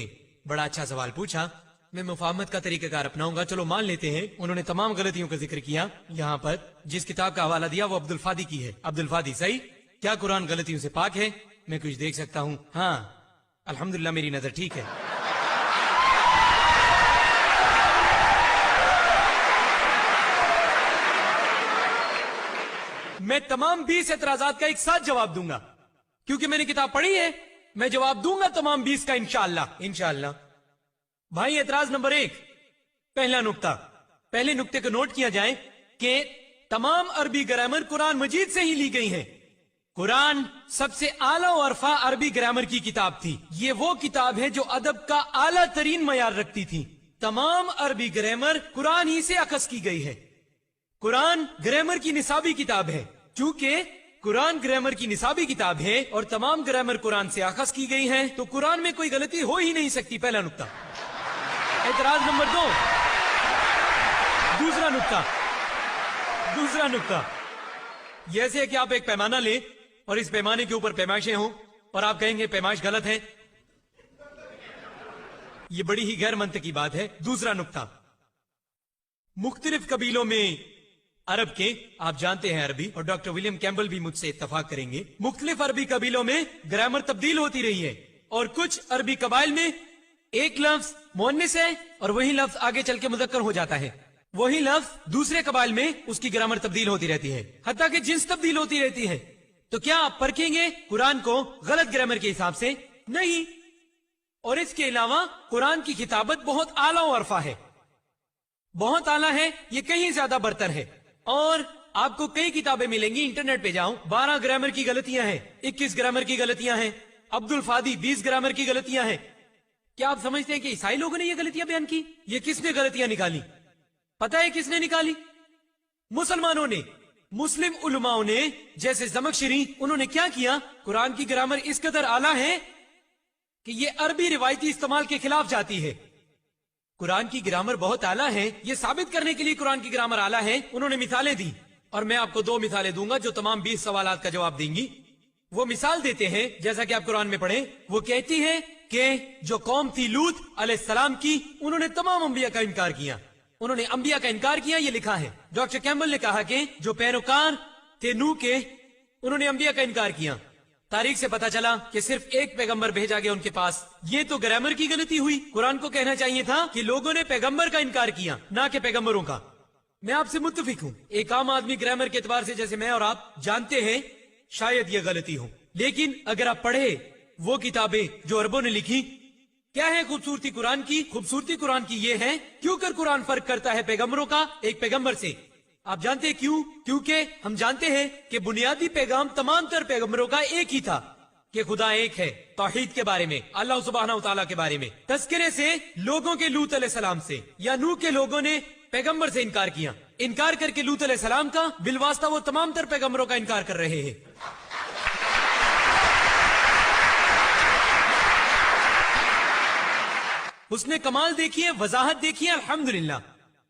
बड़ा अच्छा सवाल पूछा, मैं मुफाहमत का तरीकाकार अपनाऊंगा। चलो मान लेते हैं उन्होंने तमाम गलतियों का जिक्र किया। यहाँ पर जिस किताब का हवाला दिया वो अब्दुल फादी की है। अब्दुल फादी सही? क्या कुरान गलतियों से पाक है? मैं कुछ देख सकता हूँ? हाँ, अल्हम्दुलिल्लाह मेरी नजर ठीक है। मैं तमाम 20 एतराजात का एक साथ जवाब दूंगा, क्योंकि मैंने किताब पढ़ी है। मैं जवाब दूंगा तमाम 20 का इंशाअल्लाह। इंशाअल्लाह। भाई एतराज नंबर 1, पहला नुक्ता, पहले नुक्ते को नोट किया जाए कि तमाम अरबी ग्रामर कुरान मजीद से ही ली गई हैं। कुरान सबसे आला और अरफा अरबी ग्रामर की किताब थी। ये वो किताब है जो अदब का आला तरीन मयार रखती थी। तमाम अरबी ग्रामर कुरान ही से अखज की गई है। कुरान ग्रामर की निसाबी किताब है। चूंकि कुरान ग्रामर की निसाबी किताब है और तमाम ग्रामर कुरान से अखज की गई है, तो कुरान में कोई गलती हो ही नहीं सकती। पहला नुक्ता। एतराज नंबर 2, दूसरा नुक्ता, जैसे कि आप एक पैमाना ले और इस पैमाने के ऊपर पैमाइशें हों और आप कहेंगे पैमाइश गलत है, ये बड़ी ही गैर मंतकी बात है। दूसरा नुक्ता, मुख्तलिफ कबीलों में अरब के, आप जानते हैं अरबी, और डॉक्टर विलियम कैम्बल भी मुझसे इत्तफाक करेंगे, मुख्तलिफ अरबी कबीलों में ग्रामर तब्दील होती रही है। और कुछ अरबी कबाइल में एक लफ्ज मुअन्निस है और वही लफ्ज आगे चल के मुज़क्कर हो जाता है। वही लफ्ज दूसरे कबाइल में उसकी ग्रामर तब्दील होती रहती है, हत्ता कि जिन्स तब्दील होती रहती है। तो क्या आप परखेंगे कुरान को गलत ग्रामर के हिसाब से? नहीं। और इसके अलावा कुरान की किताबत बहुत आला और अरफा है, बहुत आला है, ये कहीं ज्यादा बरतर है। और आपको कई किताबें मिलेंगी, इंटरनेट पे जाओ, 12 ग्रामर की गलतियां हैं, 21 ग्रामर की गलतियां हैं, अब्दुल फादी 20 ग्रामर की गलतियां हैं। क्या आप समझते हैं कि ईसाई लोगों ने ये गलतियां बयान की? ये किसने गलतियां निकाली? पता है किसने निकाली? मुसलमानों ने, मुस्लिम उलमाओं ने, जैसे ज़मख़शरी। उन्होंने क्या किया? कुरान की ग्रामर इस कदर आला है कि ये अरबी रिवायती इस्तेमाल के खिलाफ जाती है। कुरान की ग्रामर बहुत आला है, ये साबित करने के लिए कुरान की ग्रामर आला है। उन्होंने मिसालें दी और मैं आपको 2 मिसालें दूंगा जो तमाम 20 सवालात का जवाब देंगी। वो मिसाल देते हैं, जैसा कि आप कुरान में पढ़े, वो कहती है कि जो कौम थी लूत अलैहिस्सलाम की, उन्होंने तमाम अंबिया का इनकार किया। उन्होंने अंबिया का इनकार किया, ये लिखा है। डॉक्टर कैम्बल ने कहा कि जो पैरोकार थे नूह के, उन्होंने अंबिया का इनकार किया। तारीख से पता चला कि सिर्फ एक पैगंबर भेजा गया उनके पास। ये तो ग्रामर की गलती हुई। कुरान को कहना चाहिए था कि लोगों ने पैगंबर का इनकार किया, ना कि पैगंबरों का। मैं आपसे मुत्तफिक हूँ। एक आम आदमी ग्रामर के एतबार से, जैसे मैं और आप जानते हैं, शायद ये गलती हो। लेकिन अगर आप पढ़े वो किताबें जो अरबों ने लिखी, क्या है खूबसूरती कुरान की? खूबसूरती कुरान की ये है, क्यों कर कुरान फर्क करता है पैगंबरों का एक पैगंबर से? आप जानते हैं क्यों? क्योंकि हम जानते हैं कि बुनियादी पैगाम तमाम तर पैगंबरों का एक ही था कि खुदा एक है, तौहीद के बारे में, अल्लाह सुब्हानहू व तआला के बारे में। तज़किरे से लोगों के लूत अलैहिस्सलाम से या नूह के लोगों ने पैगंबर से इनकार किया। इनकार करके लूत अलैहिस्सलाम का बिलवास्ता वो तमाम तर पैगंबरों का इनकार कर रहे हैं। उसने कमाल देखिए, वजाहत देखिए, अल्हम्दुलिल्लाह।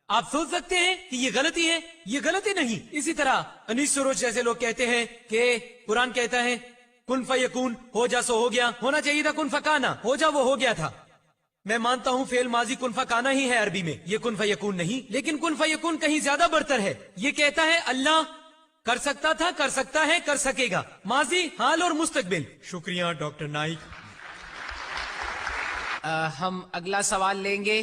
आप सोच सकते हैं कि ये गलती है, ये गलती नहीं। इसी तरह अनीस सरोज जैसे लोग कहते हैं कि कुरान कहता है कुन फयकून, हो जा सो हो गया, होना चाहिए था कुन फकाना, हो जा वो हो गया था। मैं मानता हूं फेल माजी कुन फकाना ही है अरबी में, ये कुन फयकून नहीं। लेकिन कुन फयकून कहीं ज्यादा बरतर है। ये कहता है अल्लाह कर सकता था, कर सकता है, कर सकेगा, माजी, हाल और मुस्तकबिल। शुक्रिया डॉक्टर नाइक। हम अगला सवाल लेंगे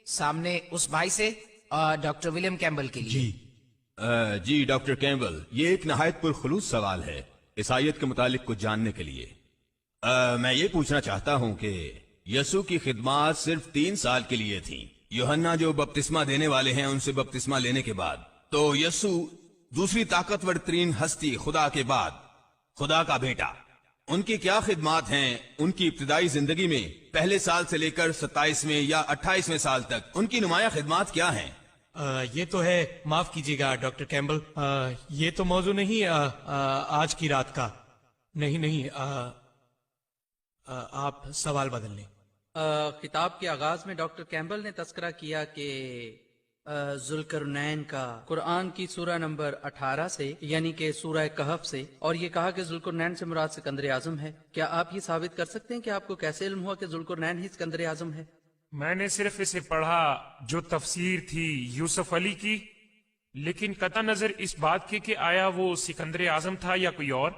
सामने उस भाई से, डॉक्टर विलियम कैम्बल के लिए। जी डॉक्टर कैम्बल, ये एक नहायत पुरखुलूस सवाल है इस आयत के मुतालिक कुछ जानने के लिए। मैं ये पूछना चाहता हूँ कि यसू की खिदमत सिर्फ 3 साल के लिए थी। यूहन्ना जो बपतिस्मा देने वाले हैं, उनसे बपतिस्मा लेने के बाद तो यसू दूसरी ताकतवर तरीन हस्ती खुदा के बाद, खुदा का बेटा, उनकी क्या खिदमत हैं उनकी इब्तिदाई जिंदगी में? पहले साल से लेकर 27वें या 28वें साल तक उनकी नुमाया खिदमत क्या हैं? ये तो है, माफ कीजिएगा डॉक्टर कैम्बल, ये तो मौजू नहीं आज की रात का। नहीं, आप सवाल बदल लें। किताब के आगाज में डॉक्टर कैम्बल ने तस्करा किया कि जुल्करनैन का कुरान की सूरह नंबर 18 से यानी कि सूरह कहफ से, और ये कहा कि जुल्करनैन से मुराद सिकंदर आजम है। क्या आप ये साबित कर सकते हैं कि आपको कैसे इल्म हुआ कि जुल्करनैन ही सिकंदर आजम है? मैंने सिर्फ इसे पढ़ा जो तफसीर थी यूसुफ अली की, लेकिन कता नजर इस बात की कि आया वो सिकंदर आजम था या कोई और,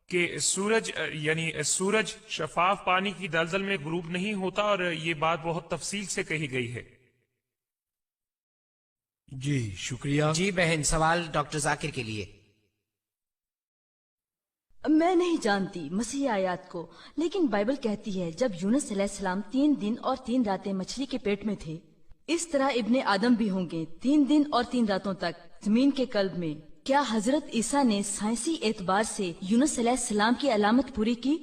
कि सूरज यानी सूरज शफाफ पानी की दलदल में गुरूब नहीं होता, और ये बात बहुत तफसील से कही गई है। जी शुक्रिया। जी बहन, सवाल डॉक्टर जाकिर के लिए। मैं नहीं जानती मसीह आयात को, लेकिन बाइबल कहती है जब यूनुस अलैहिस्सलाम 3 दिन और 3 रातें मछली के पेट में थे, इस तरह इब्ने आदम भी होंगे 3 दिन और 3 रातों तक जमीन के कल्ब में। क्या हजरत ईसा ने साइंसी एतबार से यूनुस अलैहिस्सलाम की अलामत पूरी की?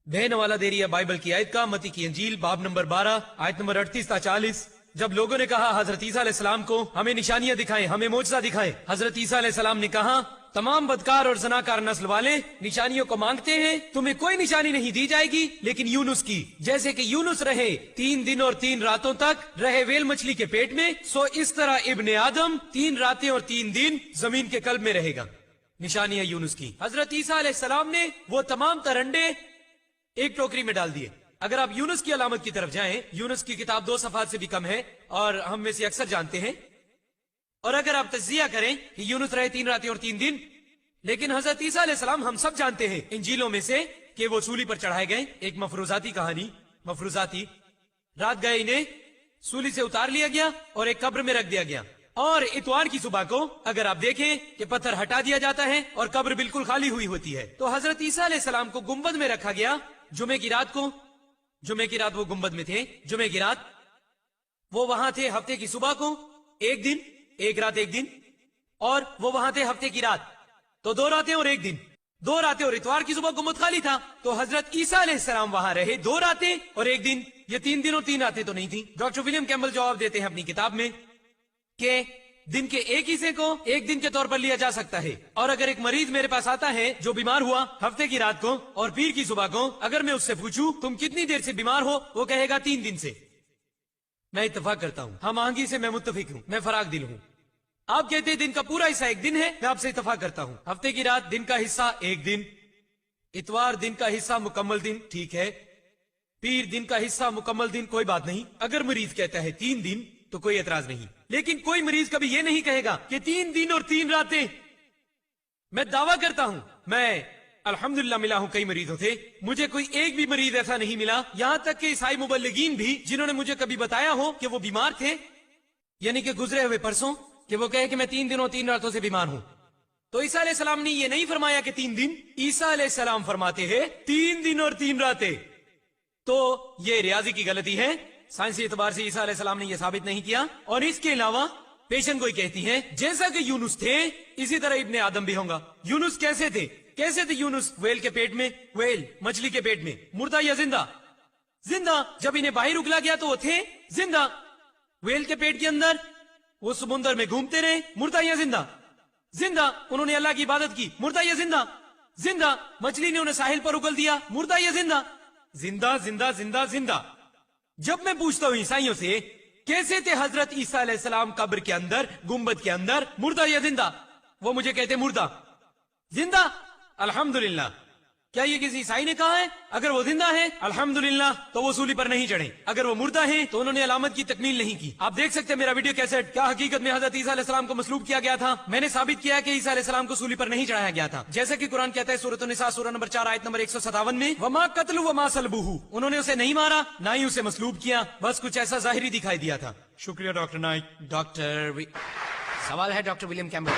बहन वाला दे रही है बाइबल की आयत का, मती की अंजील बाब नंबर 12 आयत नंबर 38 था 40। जब लोगों ने कहा हजरत ईसा अलैहिस्सलाम को हमें निशानियां दिखाएं, हमें मोजज़ा दिखाएं, हजरत ईसा अलैहिस्सलाम ने कहा तमाम बदकार और जनाकार नस्ल वाले निशानियों को मांगते हैं, तुम्हें कोई निशानी नहीं दी जाएगी लेकिन यूनुस की। जैसे कि यूनुस रहे 3 दिन और 3 रातों तक रहे वेल मछली के पेट में, सो इस तरह इब्ने आदम 3 रातें और 3 दिन जमीन के कल्ब में रहेगा। निशानी है यूनुस की। हजरत ईसा अलैहिस्सलाम ने वो तमाम तरंडे एक टोकरी में डाल दिए। अगर आप यूनुस की अलामत की तरफ जाएं, यूनुस की किताब 2 सफ़हात से भी कम है और हम में से अक्सर जानते हैं। और अगर आप तज्जिया करें कि यूनुस रहे 3 रातें और 3 दिन, लेकिन हजरत ईसा अलैहिस्सलाम हम सब जानते हैं इंजीलों में से कि वो सूली पर चढ़ाए गए। एक मफरूजाती कहानी, मफरूजाती, रात गए इन्हें सूली से उतार लिया गया और एक कब्र में रख दिया गया, और इतवार की सुबह को अगर आप देखें कि पत्थर हटा दिया जाता है और कब्र बिल्कुल खाली हुई होती है। तो हजरत ईसा अलैहिस्सलाम को गुंबद में रखा गया जुमे की रात को। जुमे की रात वो गुंबद में थे, जुमे की रात वो वहां थे हफ्ते की सुबह को, एक दिन, एक रात एक दिन, और वो वहां थे हफ्ते की रात, तो 2 रातें और 1 दिन। 2 रातें और इतवार की सुबह गुंबद खाली था, तो हजरत ईसा अलैहिस्सलाम वहां रहे 2 रातें और 1 दिन। ये 3 दिन और 3 रातें तो नहीं थी। डॉक्टर विलियम कैम्बल जवाब देते हैं अपनी किताब में कि दिन के एक हिस्से को 1 दिन के तौर पर लिया जा सकता है, और अगर एक मरीज मेरे पास आता है जो बीमार हुआ हफ्ते की रात को और पीर की सुबह को, अगर मैं उससे पूछूं तुम कितनी देर से बीमार हो, वो कहेगा 3 दिन से। मैं इत्तेफाक करता हूँ, हम आंगी से मैं मुत्तफिक हूँ, मैं फराग दिल हूँ। आप कहते हैं दिन का पूरा हिस्सा 1 दिन है, मैं आपसे इत्तेफाक करता हूँ। हफ्ते की रात दिन का हिस्सा 1 दिन, इतवार दिन का हिस्सा मुकम्मल दिन, ठीक है, पीर दिन का हिस्सा मुकम्मल दिन, कोई बात नहीं। अगर मरीज कहता है 3 दिन तो कोई एतराज नहीं, लेकिन कोई मरीज कभी ये नहीं कहेगा कि 3 दिन और 3 रातें। मैं दावा करता हूं, मैं अल्हम्दुलिल्लाह मिला हूं कई मरीजों से, मुझे कोई एक भी मरीज ऐसा नहीं मिला, यहां तक कि ईसाई मुबल्लिगीन भी जिन्होंने मुझे कभी बताया हो कि वो बीमार थे, यानी कि गुजरे हुए परसों, कि वो कहे कि मैं 3 दिनों 3 रातों से बीमार हूं। तो ईसा अलैहिस्सलाम ने ये नहीं फरमाया कि 3 दिन, ईसा अलैहिस्सलाम फरमाते हैं 3 दिन और 3 रातें। तो ये रियाजी की गलती है, साइंसी एतबार से ईसा अलैहिस्सलाम ने यह साबित नहीं किया। और इसके अलावा पेशन गोई कहती है जैसा कि यूनुस थे इसी तरह इब्ने आदम भी होगा। यूनुस कैसे थे? कैसे थे यूनुस? वेल के पेट में, वेल मछली के पेट में, मुर्दा या जिंदा? जिंदा। जब इन्हें बाहर उगला गया तो वो थे जिंदा। वेल के पेट के अंदर वो समुद्र में घूमते रहे, मुर्दा या जिंदा? जिंदा। उन्होंने अल्लाह की इबादत की, मुर्दा या जिंदा? जिंदा। मछली ने उन्हें साहिल पर उगल दिया, मुर्दा या जिंदा? जिंदा, जिंदा, जिंदा, जिंदा। जब मैं पूछता हूं ईसाइयों से कैसे थे हजरत ईसा अलैहिस्सलाम कब्र के अंदर, गुंबद के अंदर, मुर्दा या जिंदा, वो मुझे कहते मुर्दा। जिंदा? अल्हम्दुलिल्लाह। क्या ये किसी ईसाई ने कहा है? अगर वो जिंदा है अल्हम्दुलिल्लाह तो वो सूली पर नहीं चढ़े, अगर वो मुर्दा है तो उन्होंने अलामत की तकमील नहीं की। आप देख सकते हैं मेरा वीडियो कैसेट, क्या हकीकत में हजरत ईसा अलैहिस्सलाम को मसलूब किया गया था? मैंने साबित किया कि ईसा अलैहिस्सलाम को सूली पर नहीं चढ़ाया गया था, जैसा कि कुरान कहता है सूरत निसा सूरह नंबर 4 आयत नंबर 157 में, वमा कत्लु वमा सलबुहु, उन्होंने उसे नहीं मारा ना ही उसे मसलूब किया, बस कुछ ऐसा जाहिरी दिखाई दिया था। शुक्रिया डॉक्टर नाइक। सवाल है doctor William Campbell.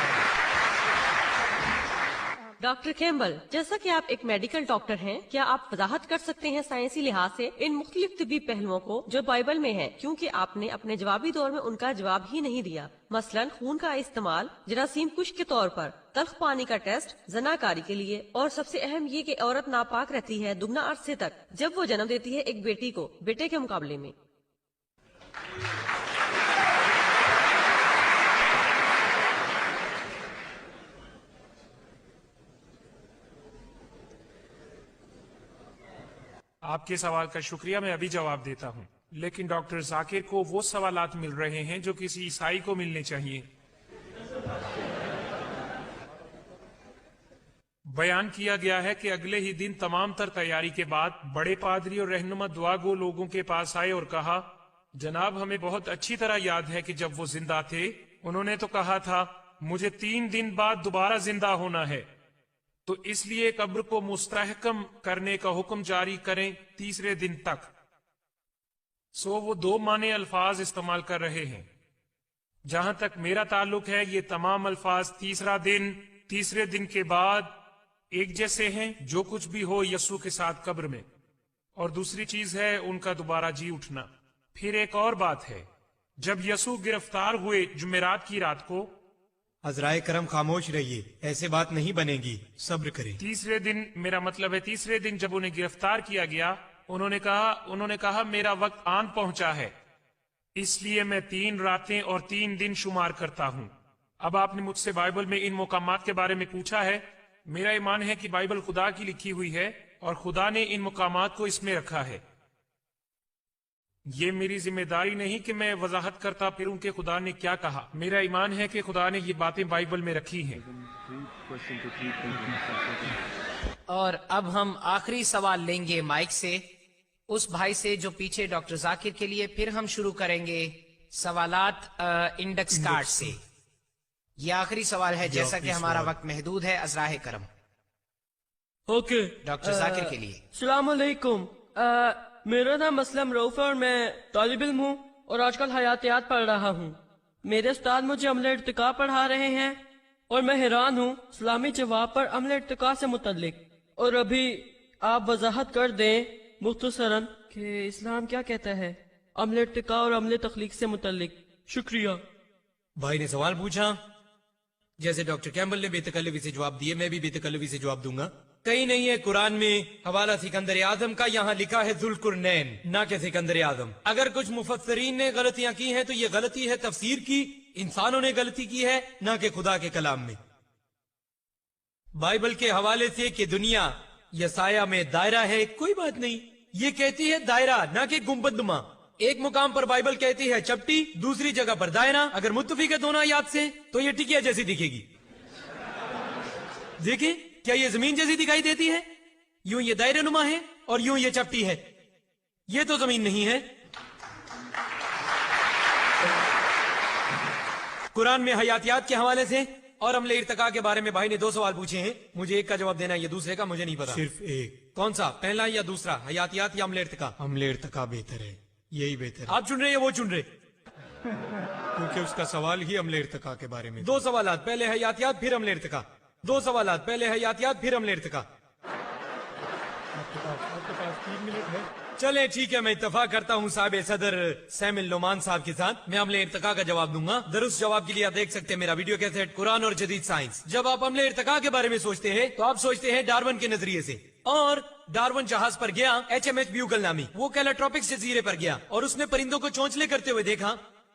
Doctor Campbell, जैसा कि आप एक मेडिकल डॉक्टर हैं, क्या आप वजाहत कर सकते हैं साइंसी लिहाज से इन मुख्तलिफ तिब्बी पहलुओं को जो बाइबल में है, क्योंकि आपने अपने जवाबी दौर में उनका जवाब ही नहीं दिया। मसलन खून का इस्तेमाल जरासीम कुश के तौर पर, तल्ख पानी का टेस्ट जनाकारी के लिए, और सबसे अहम ये कि औरत नापाक रहती है दुगना अरसे तक जब वो जन्म देती है एक बेटी को बेटे के मुकाबले में। आपके सवाल का शुक्रिया, मैं अभी जवाब देता हूँ। लेकिन डॉक्टर जाकिर को वो सवालात मिल रहे हैं जो किसी ईसाई को मिलने चाहिए। बयान किया गया है कि अगले ही दिन तमाम तर तैयारी के बाद बड़े पादरी और रहनुमा दुआगो लोगों के पास आए और कहा, जनाब हमें बहुत अच्छी तरह याद है कि जब वो जिंदा थे उन्होंने तो कहा था मुझे 3 दिन बाद दोबारा जिंदा होना है, तो इसलिए कब्र को मुस्तहकम करने का हुक्म जारी करें 3रे दिन तक। सो वो 2 माने अल्फाज इस्तेमाल कर रहे हैं। जहां तक मेरा ताल्लुक है ये तमाम अल्फाज 3रे दिन के बाद एक जैसे हैं, जो कुछ भी हो यसू के साथ कब्र में। और दूसरी चीज है उनका दोबारा जी उठना। फिर एक और बात है, जब यसू गिरफ्तार हुए जुमेरात की रात को, हजराए करम खामोश रहिए, ऐसे बात नहीं बनेगी, सब्र करें। 3रे दिन, मेरा मतलब है 3रे दिन जब उन्हें गिरफ्तार किया गया, उन्होंने कहा मेरा वक्त आन पहुंचा है, इसलिए मैं 3 रातें और 3 दिन शुमार करता हूं। अब आपने मुझसे बाइबल में इन मुकामात के बारे में पूछा है। मेरा ईमान है कि बाइबल खुदा की लिखी हुई है और खुदा ने इन मुकामात को इसमें रखा है। ये मेरी जिम्मेदारी नहीं कि मैं वजाहत करता फिर उनके खुदा ने क्या कहा। मेरा ईमान है कि खुदा ने ये बातें बाइबल में रखी हैं। और अब हम आखिरी सवाल लेंगे माइक से, उस भाई से जो पीछे डॉक्टर जाकिर के लिए। फिर हम शुरू करेंगे सवालात इंडेक्स कार्ड से। ये आखिरी सवाल है, जैसा कि हमारा वक्त महदूद है। अजराह करम। ओके, डॉक्टर जाकिर के लिए। अस्सलाम वालेकुम। मेरा नाम असलम रऊफ है और मैं तालिब इल्म हूँ और आजकल हयातियात पढ़ रहा हूँ। मेरे उस्ताद मुझे अमले इर्तिका पढ़ा रहे हैं और मैं हैरान हूँ इस्लामी जवाब पर अमले इर्तिका से मुतल्लिक। और अभी आप वजाहत कर दें मुख्तसरन कि इस्लाम क्या कहता है अमले इर्तिका और अमले तख्लीक से मुतल्लिक। शुक्रिया। भाई ने सवाल पूछा, जैसे डॉक्टर कैम्बल ने बेतकल्लुफी से जवाब दिए, मैं भी बेतकल्लुफी से जवाब दूंगा। कहीं नहीं है कुरान में हवाला सिकंदर आजम का, यहाँ लिखा है जुल्कुरनैन, ना कि सिकंदर आजम। अगर कुछ मुफस्सरीन ने गलतियां की हैं तो ये गलती है तफसीर की, इंसानों ने गलती की है, ना कि खुदा के कलाम में। बाइबल के हवाले से कि दुनिया यसाया में दायरा है, कोई बात नहीं, ये कहती है दायरा, ना कि गुंबदनुमा। एक मुकाम पर बाइबल कहती है चपटी, दूसरी जगह पर दायरा। अगर मुत्तफिक है दोनों आयात से तो ये टिकिया जैसी दिखेगी। देखिए, क्या ये जमीन जैसी दिखाई देती है? यूं ये दायरे नुमा है और यूं ये चपटी है। ये तो जमीन नहीं है। कुरान में हयातियात के हवाले से और अमले इर्तिका के बारे में भाई ने 2 सवाल पूछे हैं। मुझे एक का जवाब देना है, ये दूसरे का मुझे नहीं पता। सिर्फ एक। कौन सा, पहला या दूसरा, हयातियात या अमले इर्तिका? अमले इर्तिका बेहतर है, यही बेहतर है। आप चुन रहे हैं, वो चुन रहे, क्योंकि उसका सवाल ही अमले इर्तिका के बारे में। 2 सवालात, पहले हयातियात फिर अमले इर्तिका। 2 सवालात, पहले हयातियात फिर अमले इर्तिका। आपके पास 3 मिनट है। चले ठीक है, मैं इत्तफाक करता हूँ साहब सदर सैमिल नोमान साहब के साथ। मैं अमले इर्तिका का जवाब दूंगा। दुरुस्त जवाब के लिए आप देख सकते हैं मेरा वीडियो कैसेट कुरान और जदीद साइंस। जब आप अमले इर्तिका के बारे में सोचते हैं तो आप सोचते हैं डार्विन के नजरिए से। और डार्विन जहाज पर गया, HMS ब्यूगल नामी, वो कैलाट्रॉपिक्स जजीरे पर गया और उसने परिंदों को चोंचले करते हुए देखा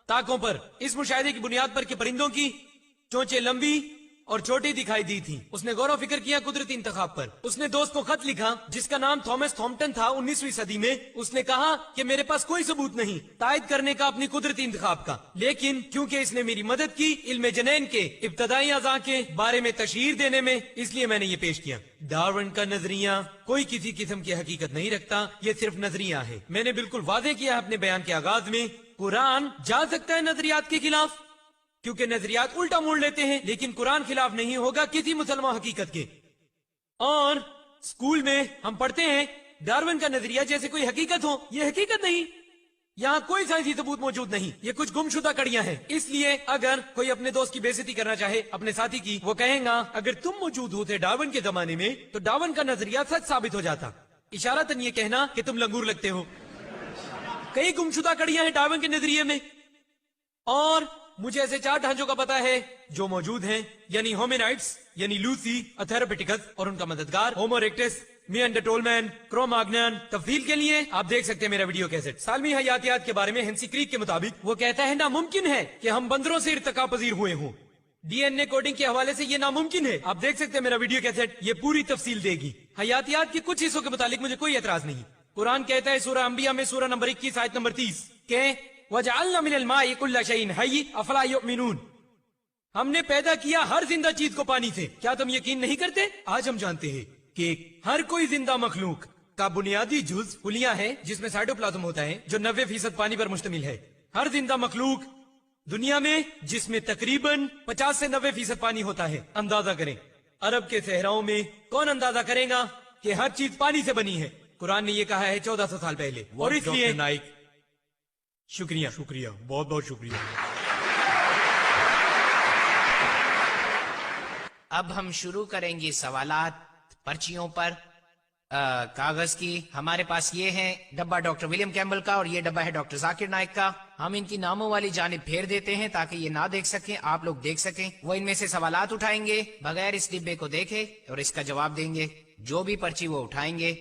ताकों पर, इस मुशाहिदे की बुनियाद पर कि परिंदों की चोंचें लंबी और छोटी दिखाई दी थी। उसने गौर फिक्र किया कुदरती इंतखाब पर। उसने दोस्त को खत लिखा जिसका नाम थॉमस थॉम्पटन था 19वीं सदी में। उसने कहा कि मेरे पास कोई सबूत नहीं तायद करने का अपनी कुदरती इंतखाब का, लेकिन क्योंकि इसने मेरी मदद की इल्म जनैन के इब्तदाई अज़ा के बारे में तशहीर देने में, इसलिए मैंने ये पेश किया। डार्विन का नजरिया कोई किसी किस्म की हकीकत नहीं रखता, ये सिर्फ नजरिया है। मैंने बिल्कुल वादे किया अपने बयान के आगाज में, कुरान जा सकता है नजरियात के खिलाफ, क्योंकि नजरियात उल्टा मोड़ लेते हैं, लेकिन कुरान खिलाफ नहीं होगा किसी मुसलमान हकीकत के। और स्कूल में हम पढ़ते हैं डार्विन का नजरिया जैसे कोई हकीकत हो, ये हकीकत नहीं। यहाँ कोई साइंसी सबूत मौजूद नहीं, ये कुछ गुमशुदा कड़ियां हैं। इसलिए अगर कोई अपने दोस्त की बेइज्जती करना चाहे, अपने साथी की, वो कहेगा अगर तुम मौजूद होते डार्विन के जमाने में तो डार्विन का नजरिया सच साबित हो जाता। इशारतन ये कहना कि तुम लंगूर लगते हो। कई गुमशुदा कड़ियां हैं डार्विन के नजरिए में। और मुझे ऐसे 4 ढांचों का पता है जो मौजूद हैं, यानी होमिनाइड्स, यानी लूसी, अथेरोपिटिकस और उनका मददगार होमो इरेक्टस, निएंडरटॉलमैन, क्रो-मैग्नन। तफसील के लिए आप देख सकते हैं मेरा वीडियो कैसेट। सालमी हयातियात के बारे में हेंसी क्रीक के मुताबिक वो कहता है नामुमकिन है कि हम बंदरों से इर्तिका पजीर हुए हों। DNA कोडिंग के हवाले से ये नामुमकिन है। आप देख सकते हैं मेरा वीडियो कैसेट, ये पूरी तफसील देगी। हयातियात के कुछ हिस्सों के मुतालिक मुझे कोई एतराज नहीं, कुरान कहता है सूरह अंबिया में सूरह नंबर 21 आयत नंबर 30 के वजअलना मिनल माई कुल्ला शैइन हय्य अफला युमिनून, हमने पैदा किया हर जिंदा चीज को पानी से, क्या तुम यकीन नहीं करते? आज हम जानते हैं कि हर कोई जिंदा मखलूक का बुनियादी जुज हुलिया है जिसमें साइटोप्लाज्म होता है जो 90% पानी पर मुश्तमिल है। हर जिंदा मखलूक दुनिया में जिसमें तकरीबन 50 से 90% पानी होता है। अंदाजा करें अरब के सहराओं में कौन अंदाजा करेगा कि हर चीज पानी से बनी है? कुरान ने ये कहा है 1400 साल पहले। और इसलिए नाइक शुक्रिया शुक्रिया बहुत बहुत शुक्रिया। अब हम शुरू करेंगे सवालात पर्चियों पर कागज की। हमारे पास ये है डब्बा डॉक्टर विलियम कैम्बल का और ये डब्बा है डॉक्टर जाकिर नाइक का। हम इनकी नामों वाली जानिब फेर देते हैं ताकि ये ना देख सकें, आप लोग देख सकें। वो इनमें से सवालात उठाएंगे, बगैर इस डिब्बे को देखे और इसका जवाब देंगे। जो भी पर्ची वो उठाएंगे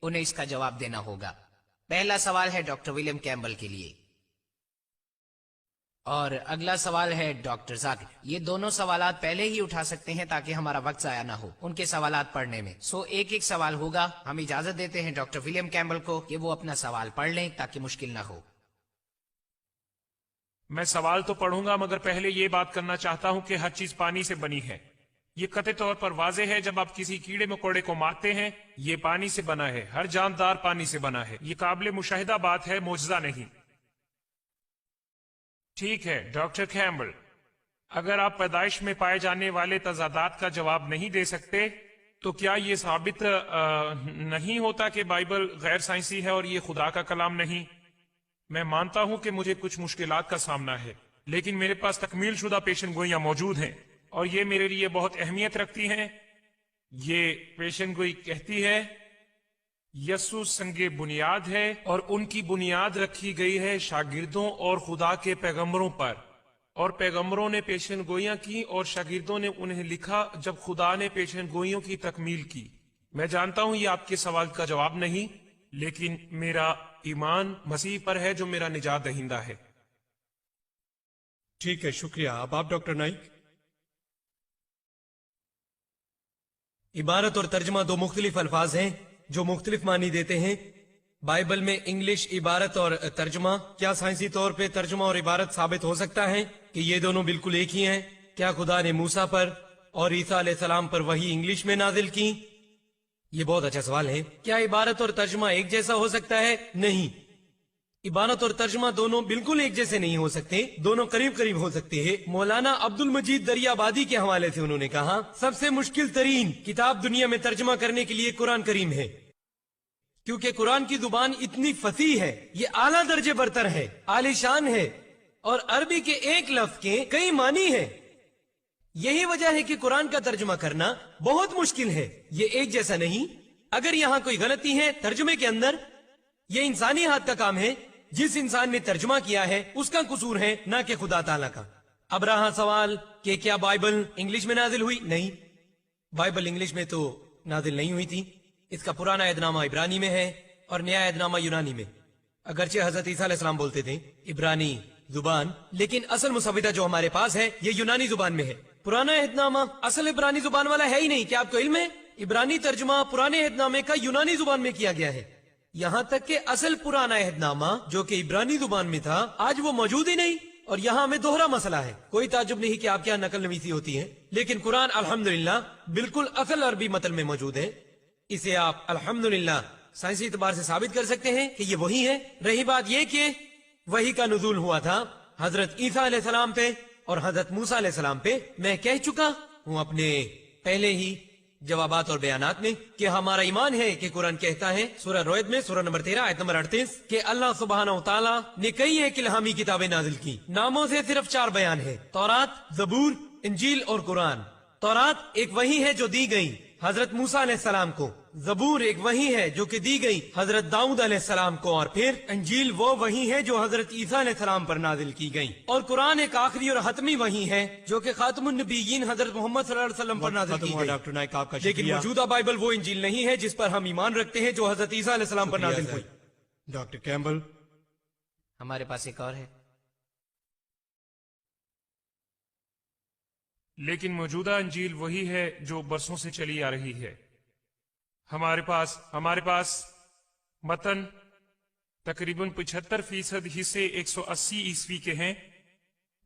उन्हें इसका जवाब देना होगा। पहला सवाल है डॉक्टर विलियम कैम्बल के लिए और अगला सवाल है डॉक्टर जाकिर। ये दोनों सवालात पहले ही उठा सकते हैं ताकि हमारा वक्त जाया ना हो उनके सवालात पढ़ने में। सो एक एक सवाल होगा। हम इजाजत देते हैं डॉक्टर विलियम कैम्बल को कि वो अपना सवाल पढ़ लें ताकि मुश्किल ना हो। मैं सवाल तो पढ़ूंगा मगर पहले ये बात करना चाहता हूं कि हर चीज पानी से बनी है। ये कतई तौर पर वाज़ेह है, जब आप किसी कीड़े मकोड़े को मारते हैं ये पानी से बना है। हर जानदार पानी से बना है। ये काबिल मुशाहिदा बात है, मोजज़ा नहीं। ठीक है डॉक्टर कैम्बल, अगर आप पैदाइश में पाए जाने वाले तजादात का जवाब नहीं दे सकते तो क्या ये साबित नहीं होता कि बाइबल गैर साइंसी है और ये खुदा का कलाम नहीं? मैं मानता हूं कि मुझे कुछ मुश्किलात का सामना है, लेकिन मेरे पास तकमील शुदा पेशन गोइयां मौजूद हैं और ये मेरे लिए बहुत अहमियत रखती हैं। ये पेशन गोई कहती है यसु संगे बुनियाद है और उनकी बुनियाद रखी गई है शागिर्दों और खुदा के पैगंबरों पर, और पैगंबरों ने पेशन गोइयां की और शागिर्दों ने उन्हें लिखा जब खुदा ने पेशन गोइयों की तकमील की। मैं जानता हूं ये आपके सवाल का जवाब नहीं, लेकिन मेरा ईमान मसीह पर है जो मेरा निजात दहिंदा है। ठीक है शुक्रिया। अब आप डॉक्टर नाइक। इबारत और तर्जमा दो मुख्तलिफ अल्फाज हैं जो मुख्तलिफ मानी देते हैं। बाइबल में इंग्लिश इबारत और तर्जमा, क्या साइंसी तौर पे तर्जमा और इबारत साबित हो सकता है कि ये दोनों बिल्कुल एक ही हैं? क्या खुदा ने मूसा पर और ईसा अलैहिस्सलाम पर वही इंग्लिश में नाजिल की? ये बहुत अच्छा सवाल है। क्या इबारत और तर्जमा एक जैसा हो सकता है? नहीं, इबारत और तर्जमा दोनों बिल्कुल एक जैसे नहीं हो सकते, दोनों करीब करीब हो सकते हैं। मौलाना अब्दुल मजीद दरियाबादी के हवाले से उन्होंने कहा सबसे मुश्किल तरीन किताब दुनिया में तर्जमा करने के लिए कुरान करीम है, क्योंकि कुरान की जुबान इतनी फसी है, ये आला दर्जे बरतर है, आलीशान है और अरबी के एक लफ्ज के कई मानी है। यही वजह है कि कुरान का तर्जुमा करना बहुत मुश्किल है, ये एक जैसा नहीं। अगर यहाँ कोई गलती है तर्जुमे के अंदर, ये इंसानी हाथ का काम है। जिस इंसान ने तर्जुमा किया है उसका कसूर है, ना कि खुदा ताला का। अब रहा सवाल कि क्या बाइबल इंग्लिश में नाजिल हुई? नहीं, बाइबल इंग्लिश में तो नाजिल नहीं हुई थी। इसका पुराना ऐदनामा इब्रानी में है और नया ऐदनामा यूनानी में। अगरचे हजरत ईसा अलैहिस्सलाम बोलते थे इब्रानी जुबान, लेकिन असल मुसविदा जो हमारे पास है ये यूनानी जुबान में है। पुराना ऐदनामा असल इब्रानी जुबान वाला है ही नहीं। क्या आपको इल्म है? इब्रानी तर्जुमा पुराने ऐदनामे का यूनानी जुबान में किया गया है। यहाँ तक कि असल पुराना ऐदनामा जो कि इब्रानी जुबान में था आज वो मौजूद ही नहीं, और यहाँ हमें दोहरा मसला है। कोई ताजुब नहीं कि आपके यहाँ नकल नवीसी होती है, लेकिन कुरान अल्हम्दुलिल्लाह बिल्कुल असल अरबी मतन में मौजूद है। इसे आप अल्हम्दुलिल्लाह साइंसी एतबार से साबित कर सकते हैं कि ये वही है। रही बात ये कि वही का नुज़ूल हुआ था हजरत ईसा अलैहिस्सलाम पे और हजरत मूसा अलैहिस्सलाम पे। मैं कह चुका हूँ अपने पहले ही जवाबात और बयानात में कि हमारा ईमान है कि कुरान कहता है सूरह रोयद में सूरह नंबर 13 आयत नंबर 38 कि अल्लाह सुब्हानहू व तआला ने कई एक इल्हामी किताबें नाजिल की। नामों से सिर्फ 4 बयान है, तौरात, जबूर, इंजील और कुरान। तौरात एक वही है जो दी गई हजरत मूसा अलैहिस्सलाम को, जबूर एक वही है जो कि दी गई हजरत दाऊद अलैहिस्सलाम को, और फिर इंजील वो वही है जो हजरत ईसा अलैहिस्सलाम पर नाजिल की गई, और कुरान एक आखिरी और हतमी वही है जो कि खातमुन नबीयीन हजरत मोहम्मद सल्लल्लाहु अलैहि वसल्लम पर नाजिल की गई। डॉक्टर नाइक आपका लेकिन मौजूदा बाइबल वो इंजील नहीं है जिस पर हम ईमान रखते हैं जो हजरत ईसा अलैहिस्सलाम पर नाजिल हुई। डॉक्टर कैम्बल, हमारे पास एक और है। लेकिन मौजूदा अंजील वही है जो बरसों से चली आ रही है। हमारे पास मतन तकरीबन 75% हिस्से 180 ईस्वी के हैं,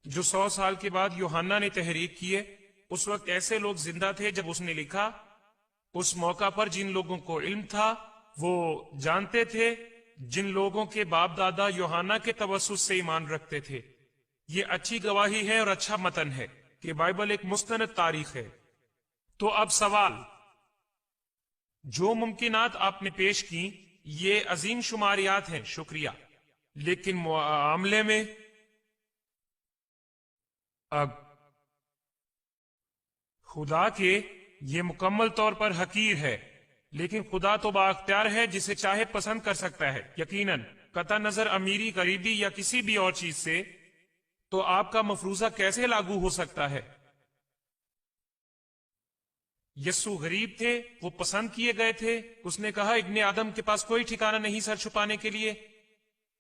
जो 100 साल के बाद यूहन्ना ने तहरीक किए। उस वक्त ऐसे लोग जिंदा थे जब उसने लिखा। उस मौका पर जिन लोगों को इल्म था वो जानते थे, जिन लोगों के बाप दादा यूहन्ना के तवस्सुस से ईमान रखते थे। ये अच्छी गवाही है और अच्छा मतन है कि बाइबल एक मुस्तनद तारीख है। तो अब सवाल, जो मुमकिनात आपने पेश की ये अजीम शुमारियात हैं, शुक्रिया, लेकिन मामले में अब खुदा के ये मुकम्मल तौर पर हकीर है, लेकिन खुदा तो बाख्तियार है, जिसे चाहे पसंद कर सकता है। यकीनन कता नजर अमीरी, गरीबी या किसी भी और चीज से, तो आपका मफरूजा कैसे लागू हो सकता है? यस्सु गरीब थे, वो पसंद किए गए थे। उसने कहा इब्ने आदम के पास कोई ठिकाना नहीं सर छुपाने के लिए।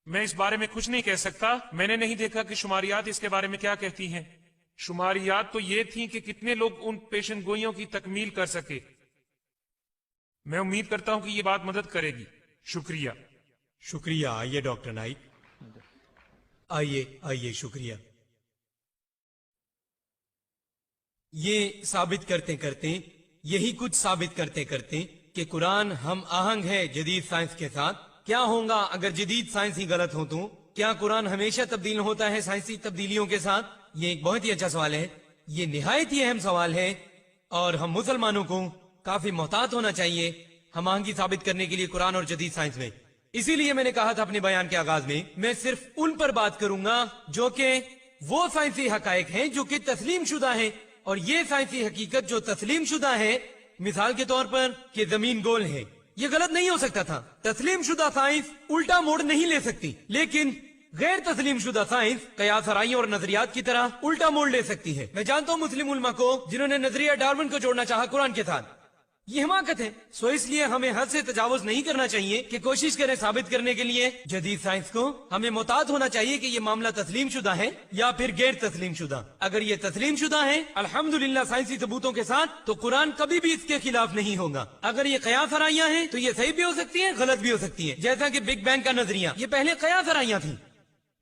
मैं इस बारे में कुछ नहीं कह सकता, मैंने नहीं देखा कि शुमारियात इसके बारे में क्या कहती हैं। शुमारियात तो ये थी कि कितने लोग उन पेशन गोइयों की तकमील कर सके। मैं उम्मीद करता हूं कि ये बात मदद करेगी। शुक्रिया। शुक्रिया। आइए डॉक्टर नाइक, आइए शुक्रिया। ये साबित करते करते, यही कुछ साबित करते करते कि कुरान हम आहंग है जदीद साइंस के साथ। क्या होगा अगर जदीद साइंस ही गलत हो तो? क्या कुरान हमेशा तब्दील होता है साइंसी तब्दीलियों के साथ? ये एक बहुत ही अच्छा सवाल है, ये निहायत ही अहम सवाल है, और हम मुसलमानों को काफी मोहतात होना चाहिए हम आहंगी साबित करने के लिए कुरान और जदीद साइंस में। इसीलिए मैंने कहा था अपने बयान के आगाज में, मैं सिर्फ उन पर बात करूंगा जो कि वो साइंसी हकायक हैं जो कि तस्लीम शुदा है। और ये साइंसी हकीकत जो तस्लीम शुदा है, मिसाल के तौर पर कि जमीन गोल है, ये गलत नहीं हो सकता था। तस्लीम शुदा साइंस उल्टा मोड़ नहीं ले सकती, लेकिन गैर तस्लीम शुदा साइंस कयास आराइयों और नजरियात की तरह उल्टा मोड़ ले सकती है। मैं जानता हूँ मुस्लिम उलमा को जिन्होंने नजरिया डार्विन को जोड़ना चाहा कुरान के साथ। ये हिमाकत है। सो इसलिए हमें हद से तजावुज नहीं करना चाहिए कि कोशिश करें साबित करने के लिए जदीद साइंस को। हमें मोहतात होना चाहिए कि ये मामला तस्लीम शुदा है या फिर गैर तस्लीम शुदा। अगर ये तस्लीम शुदा है अल्हम्दुलिल्लाह साइंसी सबूतों के साथ, तो कुरान कभी भी इसके खिलाफ नहीं होगा। अगर ये कयास आराइयां हैं तो ये सही भी हो सकती है, गलत भी हो सकती है। जैसा कि बिग बैंग का नजरिया, ये पहले कयास आराइयां थी,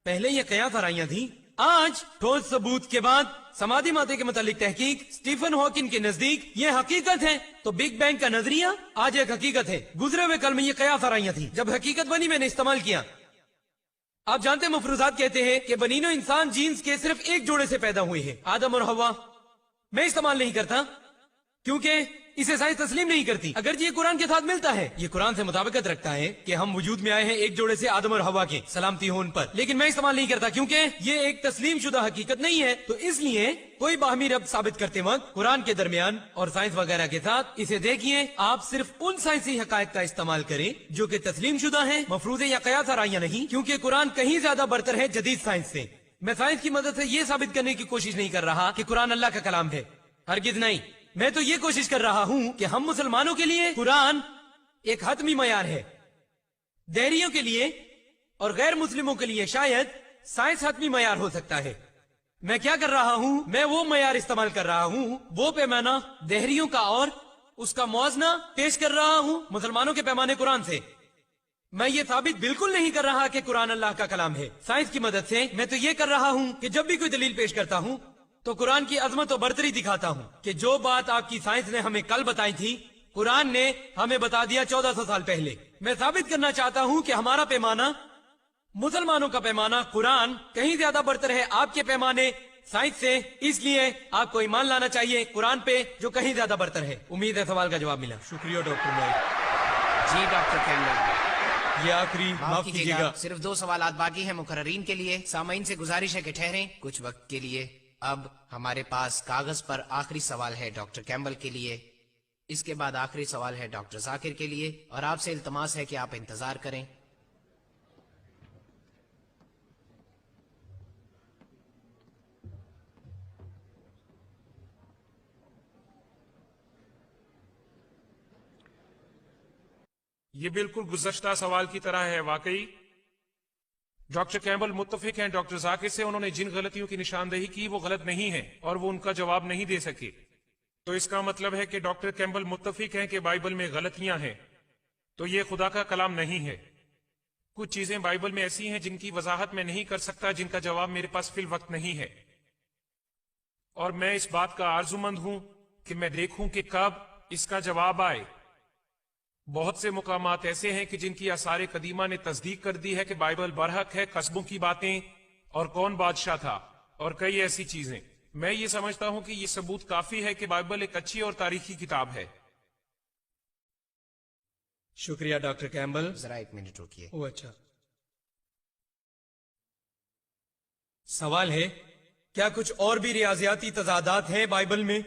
पहले ये कयास आराइयां थी। आज ठोस सबूत के बाद समाधि माते के मुतालिक तहकीक स्टीफन हॉकिंग के नजदीक ये हकीकत है। तो बिग बैंग का नजरिया आज एक हकीकत है। गुजरे हुए कल में ये कयास आराइयां थी, जब हकीकत बनी मैंने इस्तेमाल किया। आप जानते हैं मफरूजात कहते हैं कि बनीनो इंसान जीन्स के सिर्फ एक जोड़े से पैदा हुए हैं, आदम और हवा। मैं इस्तेमाल नहीं करता क्योंकि इसे साइंस तस्लीम नहीं करती। अगर ये कुरान के साथ मिलता है, ये कुरान से मुताबिकत रखता है कि हम वजूद में आए हैं एक जोड़े से, आदम और हवा के, सलामती हो उन पर, लेकिन मैं इस्तेमाल नहीं करता क्योंकि ये एक तस्लीम शुदा हकीकत नहीं है। तो इसलिए कोई बाहमी रब्त साबित करते वक्त कुरान के दरमियान और साइंस वगैरह के साथ इसे देखिए, आप सिर्फ उन साइंसी हकायक का इस्तेमाल करें जो कि तस्लीम शुदा है, मफरूजे या कयास आराइयां नहीं, क्योंकि कुरान कहीं ज्यादा बरतर है जदीद साइंस से। मैं साइंस की मदद से ये साबित करने की कोशिश नहीं कर रहा कि कुरान अल्लाह का कलाम है, हरगिज नहीं। मैं तो ये कोशिश कर रहा हूं कि हम मुसलमानों के लिए कुरान एक हतमी मयार है, देहरियों के लिए और गैर मुस्लिमों के लिए शायद साइंस हतमी मयार हो सकता है। मैं क्या कर रहा हूं, मैं वो मयार इस्तेमाल कर रहा हूं, वो पैमाना देहरियों का, और उसका मुआवजना पेश कर रहा हूं मुसलमानों के पैमाने कुरान से। मैं ये साबित बिल्कुल नहीं कर रहा कि कुरान अल्लाह का कलाम है। साइंस की मदद से मैं तो ये कर रहा हूं कि जब भी कोई दलील पेश करता हूं तो कुरान की अजमत और बरतरी दिखाता हूं कि जो बात आपकी साइंस ने हमें कल बताई थी, कुरान ने हमें बता दिया 1400 साल पहले। मैं साबित करना चाहता हूं कि हमारा पैमाना, मुसलमानों का पैमाना कुरान कहीं ज्यादा बरतर है आपके पैमाने साइंस से। इसलिए आपको ईमान लाना चाहिए कुरान पे जो कहीं ज्यादा बरतर है। उम्मीद है सवाल का जवाब मिला। शुक्रिया डॉक्टर नाइक। जी डॉक्टर कैम्बल, ये आखिरी माफ कीजिएगा, सिर्फ 2 सवालात बाकी हैं मुकर्ररीन के लिए। सामाइन से गुजारिश है कि ठहरें कुछ वक्त के लिए। अब हमारे पास कागज पर आखिरी सवाल है डॉक्टर कैम्बल के लिए, इसके बाद आखिरी सवाल है डॉक्टर जाकिर के लिए, और आपसे इल्तमास है कि आप इंतजार करें। ये बिल्कुल गुज़श्ता सवाल की तरह है। वाकई डॉक्टर कैम्बल मुत्तफिक हैं डॉक्टर जाकिर से। उन्होंने जिन गलतियों की निशानदेही की वो गलत नहीं है और वो उनका जवाब नहीं दे सके। तो इसका मतलब है कि डॉक्टर कैम्बल मुत्तफिक हैं कि बाइबल में गलतियां हैं। تو یہ خدا کا کلام نہیں ہے. کچھ چیزیں بائبل میں ایسی ہیں جن کی وضاحت میں نہیں کر سکتا، جن کا جواب میرے پاس فی الوقت نہیں ہے، اور میں اس بات کا آرزومند ہوں کہ میں دیکھوں کہ کب اس کا جواب آئے. بہت سے مقامات ایسے ہیں کہ جن کی آثار قدیمہ نے تصدیق کر دی ہے کہ بائبل برحق ہے، قصبوں کی باتیں اور کون بادشاہ تھا اور کئی ایسی چیزیں. میں یہ سمجھتا ہوں کہ یہ ثبوت کافی ہے کہ بائبل ایک اچھی اور تاریخی کتاب ہے. شکریہ ڈاکٹر کیمبل. ذرا ایک منٹ روکیے. او اچھا. سوال ہے، کیا کچھ اور بھی ریاضیاتی تضادات ہیں بائبل میں؟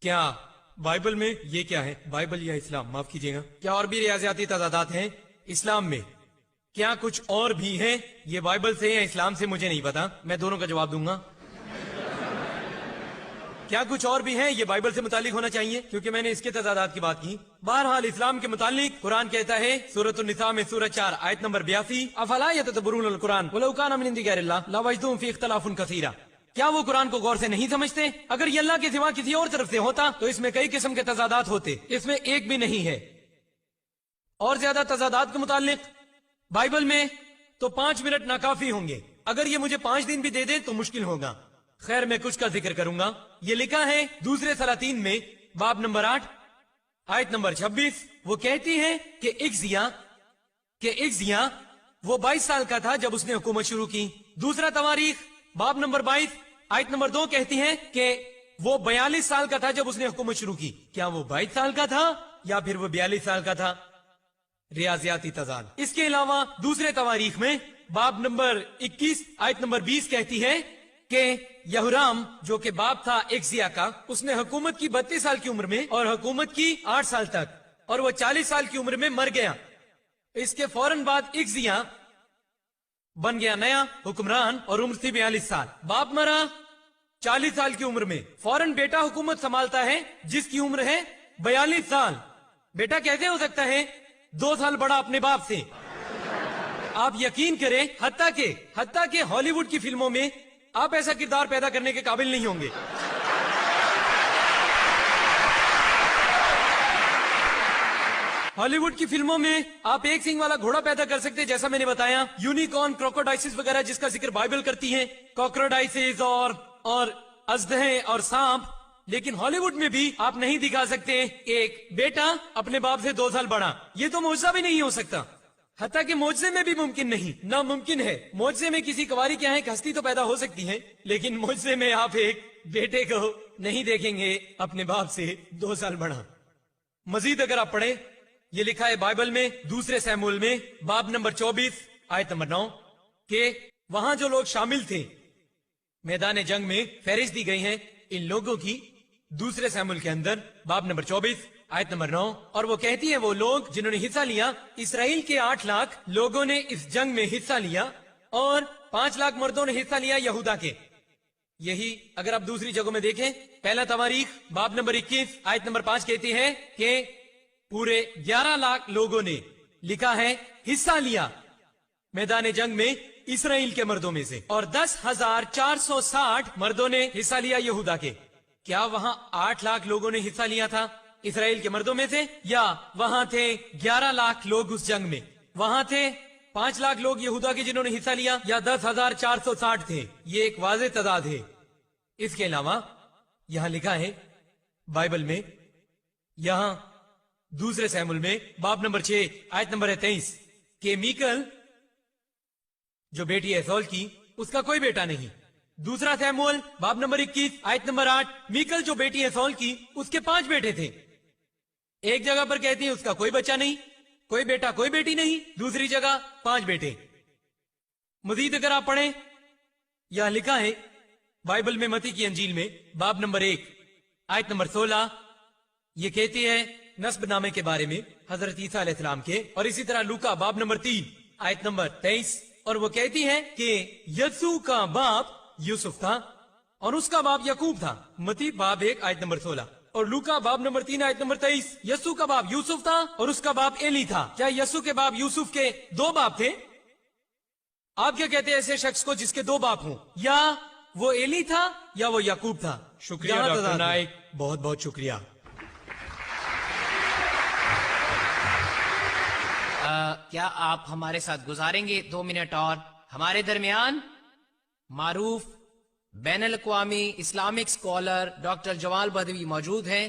کیا بائبل میں یہ کیا ہے؟ بائبل یا اسلام، معاف کیجیے گا. کیا اور بھی ریاضیاتی تضادات ہیں اسلام میں؟ کیا کچھ اور بھی ہیں؟ یہ بائبل سے یا اسلام سے مجھے نہیں پتا، میں دونوں کا جواب دوں گا. کیا کچھ اور بھی ہیں؟ یہ بائبل سے متعلق ہونا چاہیے کیونکہ میں نے اس کے تضادات کی بات کی. بہرحال اسلام کے متعلق قرآن کہتا ہے سورۃ النساء میں سورہ 4 آیت نمبر 82، افلا یتدبرون القرآن ولو کان من عند غیر اللہ لوجدوا فیہ اختلافا کثیرا. کیا وہ قرآن کو غور سے نہیں سمجھتے؟ اگر یہ اللہ کے سوا کسی اور طرف سے ہوتا تو اس میں کئی قسم کے تضادات ہوتے، اس میں ایک بھی نہیں ہے. اور زیادہ تضادات کے متعلق بائبل میں تو 5 منٹ ناکافی ہوں گے. اگر یہ مجھے 5 دن بھی دے دے تو مشکل ہوگا. خیر میں کچھ کا ذکر کروں گا. یہ لکھا ہے دوسرے سلاطین میں باب نمبر 8 آیت نمبر 26. وہ کہتی ہے کہ اکزیا وہ 22 سال کا تھا جب اس نے حکومت شروع کی. دوسرا تواریخ باب نمبر 22 آیت نمبر 2 کہتی ہے کہ وہ 42 سال کا تھا جب اس نے حکومت شروع کی. کیا وہ 22 سال کا تھا یا پھر وہ 42 سال کا تھا؟ ریاضیاتی تضاد. اس کے علاوہ دوسرے تواریخ میں باب نمبر 21 آیت نمبر 20 کہتی ہے کہ یہورام جو کہ باپ تھا اکزیا کا، اس نے حکومت کی 32 سال کی عمر میں اور حکومت کی 8 سال تک، اور وہ 40 سال کی عمر میں مر گیا. اس کے فوراً بعد اکزیا بن گیا نیا حکمران اور عمر تھی 42 سال. باپ مرا 40 سال کی عمر میں، فوراً بیٹا حکومت سنبھالتا ہے جس کی عمر ہے 42 سال. بیٹا کیسے ہو سکتا ہے 2 سال بڑا اپنے باپ سے؟ آپ یقین کریں حتیٰ کہ ہالی ووڈ کی فلموں میں آپ ایسا کردار پیدا کرنے کے قابل نہیں ہوں گے. ہالی ووڈ کی فلموں میں آپ ایک سینگ والا گھوڑا پیدا کر سکتے جیسا میں نے بتایا، یونیکارن، کروکوڈائسس وغیرہ جس کا ذکر بائبل کرتی ہیں، کروکوڈائسس اور اژدہیں اور سانپ. لیکن ہالی ووڈ میں بھی آپ نہیں دکھا سکتے ایک بیٹا اپنے باپ سے 2 سال بڑا. یہ تو معجزہ بھی نہیں ہو سکتا. حتیٰ کہ معجزے میں بھی ممکن نہیں، ناممکن ہے. معجزے میں کسی کواری کے یہاں ایک ہستی تو پیدا ہو سکتی ہے، لیکن معجزے میں آپ ایک بیٹے کو نہیں دیکھیں گے اپنے باپ سے 2 سال بڑا. مزید اگر آپ پڑھیں، یہ لکھا ہے بائبل میں دوسرے سیموئیل میں باب نمبر 24 آیت نمبر 9 کہ وہاں جو لوگ شامل تھے میدان جنگ میں فہرست دی گئی ہیں ان لوگوں کی دوسرے سیموئیل کے اندر باب نمبر 24 آیت نمبر 9. اور وہ کہتی ہیں وہ لوگ جنہوں نے حصہ لیا، اسرائیل کے 8 لاکھ لوگوں نے اس جنگ میں حصہ لیا اور 5 لاکھ مردوں نے حصہ لیا یہودا کے. یہی اگر آپ دوسری جگہوں میں دیکھیں، پہلا تواریخ باب نمبر 21 آیت نمبر 5 کہتی ہے کہ پورے 11 لاکھ لوگوں نے لکھا ہے حصہ لیا میدان جنگ میں اسرائیل کے مردوں میں سے، اور 10,460 مردوں نے حصہ لیا یہودا کے. کیا وہاں 8 لاکھ لوگوں نے حصہ لیا تھا اسرائیل کے مردوں میں سے، یا وہاں تھے 11 لاکھ لوگ اس جنگ میں؟ وہاں تھے 5 لاکھ لوگ یہودا کے جنہوں نے حصہ لیا، یا 10,460 تھے؟ یہ ایک واضح تعداد ہے. اس کے علاوہ یہاں لکھا ہے بائبل میں، یہاں دوسرے سیموئیل میں باب نمبر 6 آیت نمبر 23 کہ میکل جو بیٹی ہے سول کی، اس کا کوئی بیٹا نہیں. دوسرا سیموئیل باب نمبر 21 آیت نمبر 8 میکل جو بیٹی ہے سول کی، اس کے 5 بیٹے تھے. ایک جگہ پر کہتی ہے اس کا کوئی بچہ نہیں، کوئی بیٹا کوئی بیٹی نہیں، دوسری جگہ 5 بیٹے. مزید اگر آپ پڑھیں، یہاں لکھا ہے بائبل میں متی کی انجیل میں باب نمبر 1 آیت نمبر 16، یہ کہتی ہے نسب نامے کے بارے میں حضرت عیسیٰ علیہ السلام کے. اور اسی طرح لوکا باب نمبر 3 آیت نمبر 23، اور وہ کہتی ہے کہ یسوع کا باپ یوسف تھا اور اس کا باپ یعقوب تھا. متی باب 1 آیت نمبر 16 اور لوکا باب نمبر 3 آیت نمبر 23. یسوع کا باپ یوسف تھا اور اس کا باپ ایلی تھا. کیا یسوع کے باپ یوسف کے 2 باپ تھے؟ آپ کیا کہتے ہیں ایسے شخص کو جس کے 2 باپ ہوں؟ یا وہ ایلی تھا یا وہ یعقوب تھا؟ شکریہ ڈاکٹر نائک، بہت بہت شکریہ. کیا آپ ہمارے ساتھ گزاریں گے 2 منٹ اور؟ ہمارے درمیان معروف بین الاقوامی اسلامک اسکالر ڈاکٹر جمال بدوی موجود ہیں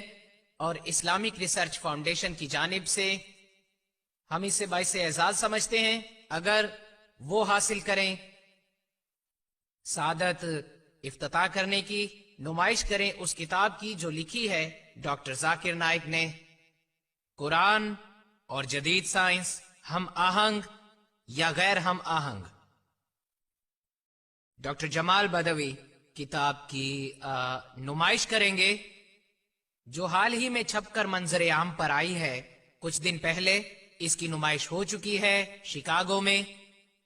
اور اسلامک ریسرچ فاؤنڈیشن کی جانب سے ہم اسے باعث اعزاز سمجھتے ہیں اگر وہ حاصل کریں سعادت افتتاح کرنے کی، نمائش کریں اس کتاب کی جو لکھی ہے ڈاکٹر ذاکر نائک نے، قرآن اور جدید سائنس، ہم آہنگ یا غیر ہم آہنگ۔ ڈاکٹر جمال بدوی کتاب کی نمائش کریں گے جو حال ہی میں چھپ کر منظر عام پر آئی ہے۔ کچھ دن پہلے اس کی نمائش ہو چکی ہے شکاگو میں،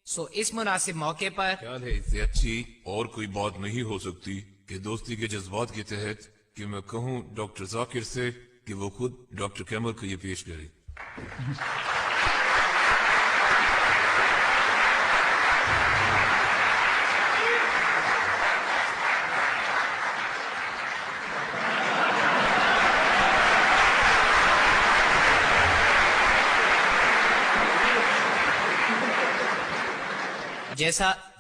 سو اس مناسب موقع پر خیال ہے اس سے اچھی اور کوئی بات نہیں ہو سکتی کہ دوستی کے جذبات کے تحت کہ میں کہوں ڈاکٹر ذاکر سے کہ وہ خود ڈاکٹر کیمل کو یہ پیش کرے۔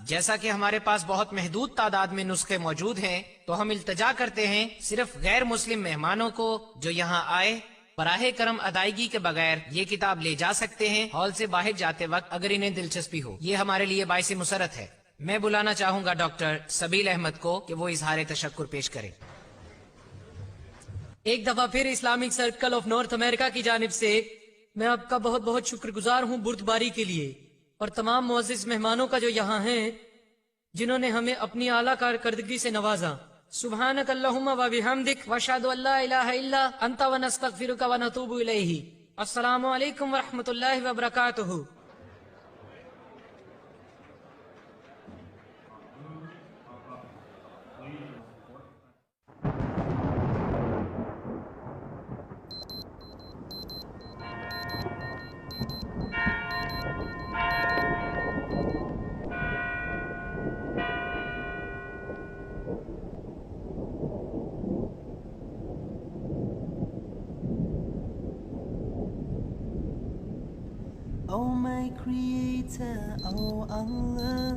جیسا کہ ہمارے پاس بہت محدود تعداد میں نسخے موجود ہیں تو ہم التجا کرتے ہیں صرف غیر مسلم مہمانوں کو جو یہاں آئے براہ کرم ادائیگی کے بغیر یہ کتاب لے جا سکتے ہیں ہال سے باہر جاتے وقت اگر انہیں دلچسپی ہو۔ یہ ہمارے لیے باعث مسرت ہے۔ میں بلانا چاہوں گا ڈاکٹر سبیل احمد کو کہ وہ اظہار تشکر پیش کرے۔ ایک دفعہ پھر اسلامک سرکل آف نارتھ امریکہ کی جانب سے میں آپ کا بہت بہت شکر گزار ہوں بردباری کے لیے، اور تمام معزز مہمانوں کا جو یہاں ہیں جنہوں نے ہمیں اپنی اعلیٰ کارکردگی سے نوازا۔ سبحانک اللہم و بحمدک واشہد ان لا الہ الا انت ونستغفرک ونتوب الیہ۔ السلام علیکم ورحمۃ اللہ وبرکاتہ۔ Oh my Creator, oh Allah,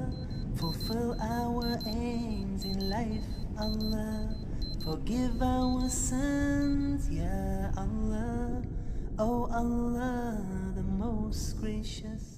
fulfill our aims in life, Allah. Forgive our sins, Ya Allah, oh Allah, the most gracious.